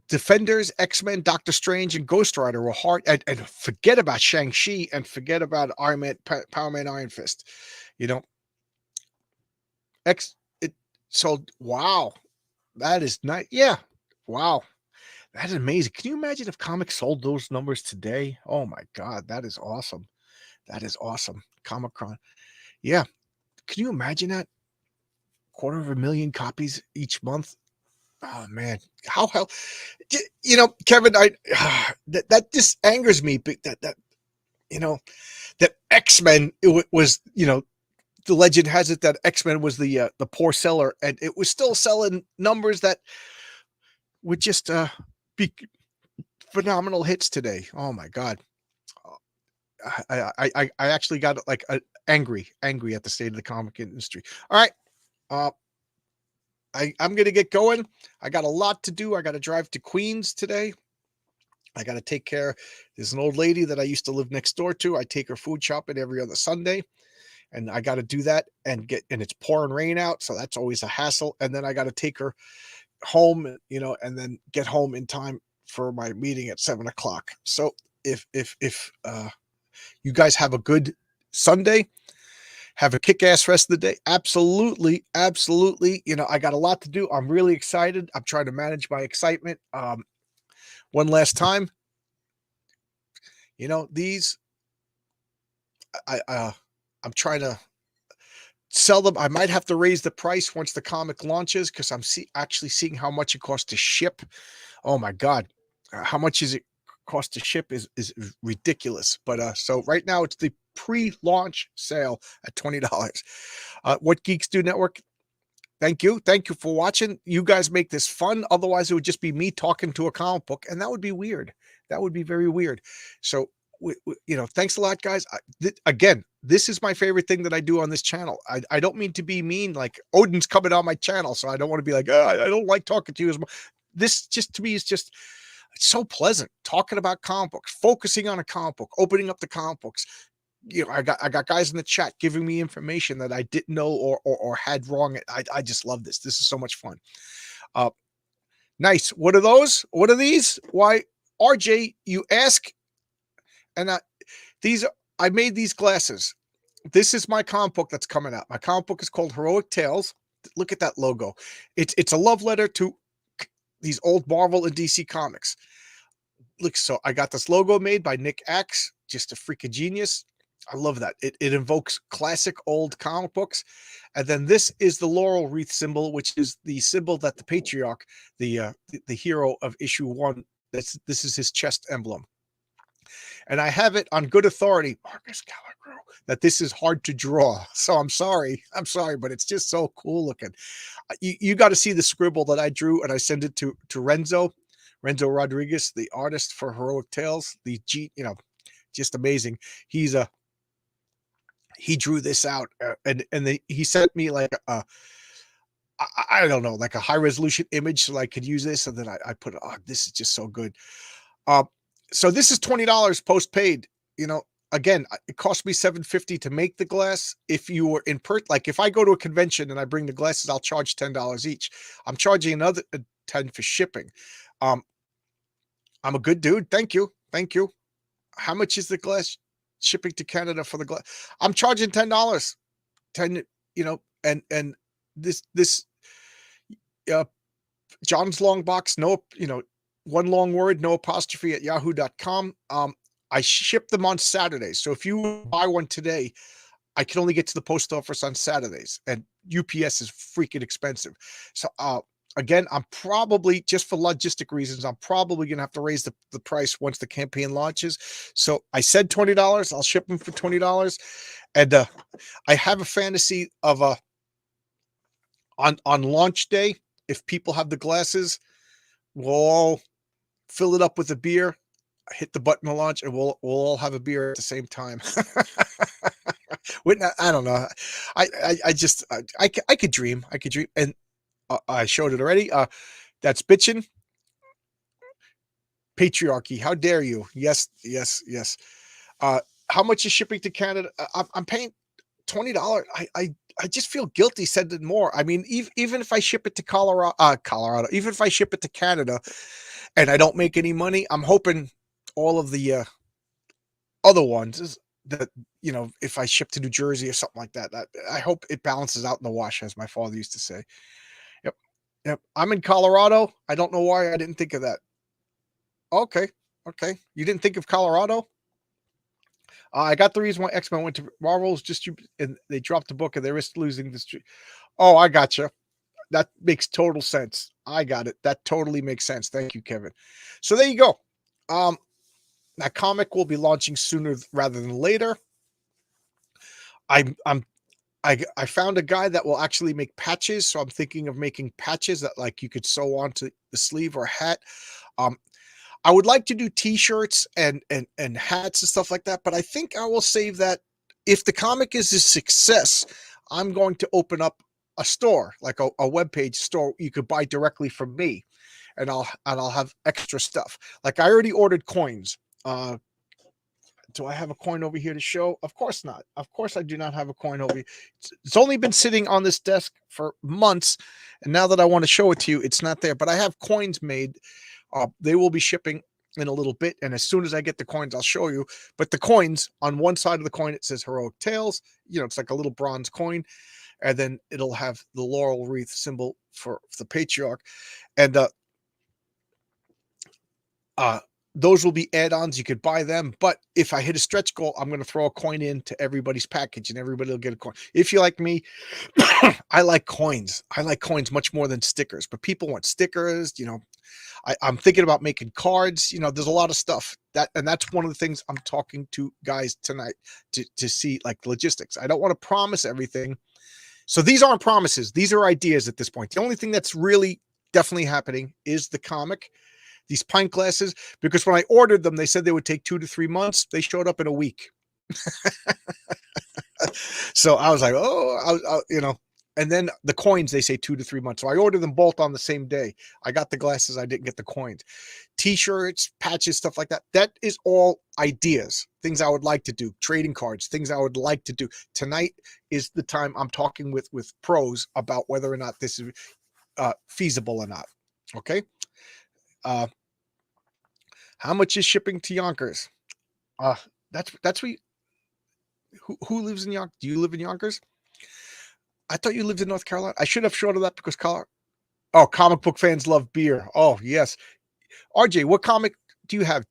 Defenders, X-Men, Doctor Strange, and Ghost Rider were hard, and forget about Shang-Chi and forget about Iron Man, Power Man, Iron Fist. It sold. Wow, that is nice. Yeah, wow, that is amazing. Can you imagine if comics sold those numbers today? Oh my God, that is awesome. That is awesome. Comic-Con. Yeah. Can you imagine that? 250,000 copies each month. Oh man, how hell, Kevin, that just angers me. But that you know that X-Men was, the legend has it that X-Men was the poor seller, and it was still selling numbers that would just be phenomenal hits today. Oh my god. I actually got like angry at the state of the comic industry. All right. Uh, I'm gonna get going. I got a lot to do. I got to drive to Queens today. I got to take care. There's an old lady that I used to live next door to. I take her food shopping every other Sunday, and I got to do that and it's pouring rain out, so that's always a hassle. And then I got to take her home, and then get home in time for my meeting at 7 o'clock. So if you guys have a good Sunday, have a kick-ass rest of the day. Absolutely, absolutely. I got a lot to do. I'm really excited. I'm trying to manage my excitement. One last time, these I'm trying to sell them. I might have to raise the price once the comic launches because I'm actually seeing how much it costs to ship. Oh my god, how much is it cost to ship is ridiculous. But so right now it's the pre-launch sale at $20. What Geeks Do Network. Thank you for watching. You guys make this fun. Otherwise, it would just be me talking to a comic book, and that would be weird. That would be very weird. So, thanks a lot, guys. Again, this is my favorite thing that I do on this channel. I don't mean to be mean. Like Odin's coming on my channel, so I don't want to be like, oh, I don't like talking to you as much. This just to me is just it's so pleasant talking about comic books, focusing on a comic book, opening up the comic books. I got guys in the chat giving me information that I didn't know or had wrong. I just love this. This is so much fun. Nice. What are those? What are these? Why, RJ, you ask, and I made these glasses. This is my comic book that's coming out. My comic book is called Heroic Tales. Look at that logo. It's a love letter to these old Marvel and DC comics. Look, so I got this logo made by Nick Axe, just a freaking genius. I love that. It invokes classic old comic books. And then this is the laurel wreath symbol, which is the symbol that the patriarch, the hero of issue 1, this is his chest emblem. And I have it on good authority, Marcus Gallagher, that this is hard to draw. So I'm sorry, but it's just so cool looking. You got to see the scribble that I drew, and I sent it to Renzo Rodriguez, the artist for Heroic Tales. Just amazing. He drew this out, and he sent me like I don't know, like a high resolution image so I could use this. And then I put, oh, this is just so good. So this is $20 post paid. Again, it cost me $7.50 to make the glass. If you were like if I go to a convention and I bring the glasses, I'll charge $10 each. I'm charging another 10 for shipping. I'm a good dude. Thank you. How much is the glass shipping to Canada for the glass? I'm charging $10. 10, and this John's Long Box, no, one long word, no apostrophe, at yahoo.com. I ship them on Saturdays. So if you buy one today, I can only get to the post office on Saturdays, and UPS is freaking expensive. So again, I'm probably, just for logistic reasons, I'm probably going to have to raise the price once the campaign launches. So I said $20. I'll ship them for $20. And I have a fantasy of on launch day, if people have the glasses, we'll all fill it up with a beer, hit the button to launch, and we'll all have a beer at the same time. I don't know. I could dream. And I showed it already. That's bitchin'. Patriarchy. How dare you? Yes. How much is shipping to Canada? I'm paying $20. I just feel guilty sending more. I mean, even if I ship it to Colorado, even if I ship it to Canada and I don't make any money, I'm hoping all of the other ones is that, if I ship to New Jersey or something like that, I hope it balances out in the wash, as my father used to say. Yep. I'm in Colorado. I don't know why I didn't think of that. Okay. You didn't think of Colorado? I got the reason why X-Men went to Marvel's just and they dropped the book and they risked losing the street. Oh, I gotcha. That makes total sense. I got it. That totally makes sense. Thank you, Kevin. So there you go. Um, that comic will be launching sooner rather than later. I'm I found a guy that will actually make patches, so I'm thinking of making patches that like you could sew onto the sleeve or hat. Um, I would like to do t-shirts and hats and stuff like that, but I think I will save that. If the comic is a success, I'm going to open up a store, like a web page store you could buy directly from me, and I'll have extra stuff. Like I already ordered coins. Do I have a coin over here to show? Of course not. Of course I do not have a coin over here. It's only been sitting on this desk for months, and now that I want to show it to you, it's not there. But I have coins made. They will be shipping in a little bit, and as soon as I get the coins, I'll show you. But the coins, on one side of the coin, it says Heroic Tales. You know, it's like a little bronze coin, and then it'll have the laurel wreath symbol for the patriarch, and uh, those will be add-ons. You could buy them, but if I hit a stretch goal, I'm going to throw a coin into everybody's package, and everybody will get a coin. If you like me, I like coins. I like coins much more than stickers. But people want stickers. You know, I'm thinking about making cards. You know, there's a lot of stuff and that's one of the things I'm talking to guys tonight to see, like logistics. I don't want to promise everything. So these aren't promises. These are ideas at this point. The only thing that's really definitely happening is the comic, these pint glasses, because when I ordered them, they said they would take 2 to 3 months. They showed up in a week. So I was like, oh, you know, and then the coins, they say 2 to 3 months. So I ordered them both on the same day. I got the glasses. I didn't get the coins. T-shirts, patches, stuff like that. That is all ideas, things I would like to do, trading cards, things I would like to do. Tonight is the time I'm talking with pros about whether or not this is feasible or not. Okay. How much is shipping to Yonkers? Uh, that's who lives in Yonkers? Do you live in Yonkers? I thought you lived in North Carolina. I should have showed that because Colorado. Oh, comic book fans love beer. Oh, yes. RJ, what comic do you have?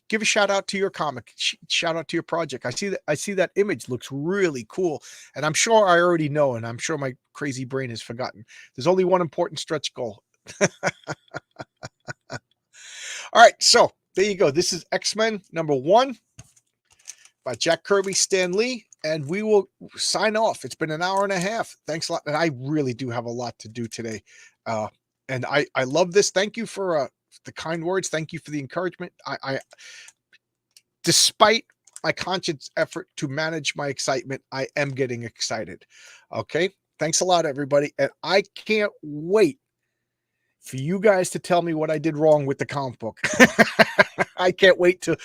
Give a shout out to your comic. Shout out to your project. I see that image looks really cool, and I'm sure I already know, and I'm sure my crazy brain has forgotten. There's only one important stretch goal. All right, so there you go. This is X-Men #1 by Jack Kirby, Stan Lee, and we will sign off. It's been an hour and a half. Thanks a lot, and I really do have a lot to do today, and I love this. Thank you for the kind words. Thank you for the encouragement. I despite my conscious effort to manage my excitement, I am getting excited. Okay, thanks a lot, everybody, and I can't wait for you guys to tell me what I did wrong with the comic book. I can't wait till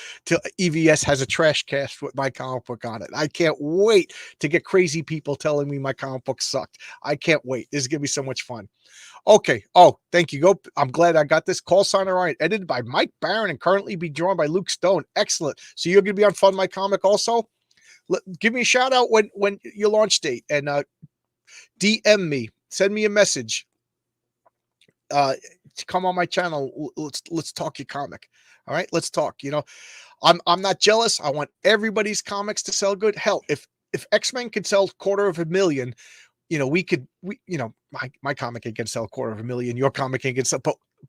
EVS has a trash cast with my comic book on it. I can't wait to get crazy people telling me my comic book sucked. I can't wait. This is gonna be so much fun. Okay. Oh, thank you. Go. I'm glad I got this. Call sign Orion, edited by Mike Barron and currently be drawn by Luke Stone. Excellent. So you're gonna be on Fun My Comic also. Give me a shout out when your launch date, and DM me. Send me a message. To come on my channel. Let's talk your comic. All right, let's talk. You know, I'm not jealous. I want everybody's comics to sell good. Hell, if X-Men could sell 250,000, you know, we you know, my comic can sell 250,000, your comic can sell,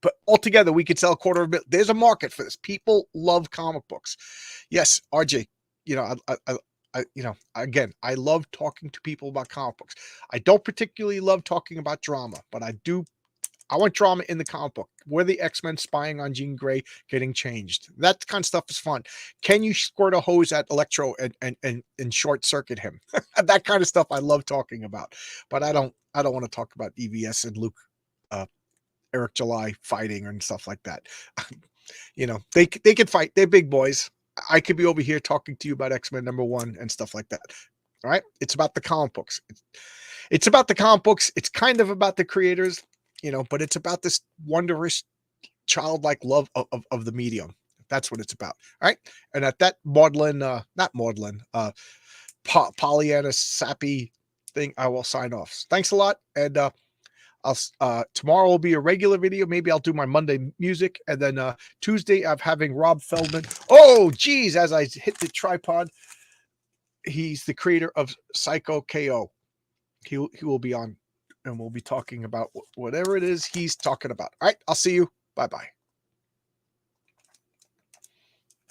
but altogether we could sell 250,000. There's a market for this. People love comic books. Yes, RJ, you know, you know, again, I love talking to people about comic books. I don't particularly love talking about drama, but I want drama in the comic book. Were the X-Men spying on Jean Grey getting changed? That kind of stuff is fun. Can you squirt a hose at Electro and short circuit him? That kind of stuff I love talking about. But I don't want to talk about EVS and Luke, Eric July fighting and stuff like that. You know, they can fight. They're big boys. I could be over here talking to you about X-Men #1 and stuff like that. All right. It's about the comic books. It's about the comic books. It's kind of about the creators, you know, but it's about this wondrous childlike love of the medium. That's what it's about. All right. And at that maudlin, not maudlin, Pollyanna sappy thing, I will sign off. Thanks a lot. And Tomorrow will be a regular video. Maybe I'll do my Monday music, and then Tuesday I'm having Rob Feldman. Oh, geez! As I hit the tripod, he's the creator of Psycho KO. He will be on, and we'll be talking about whatever it is he's talking about. All right, I'll see you. Bye bye.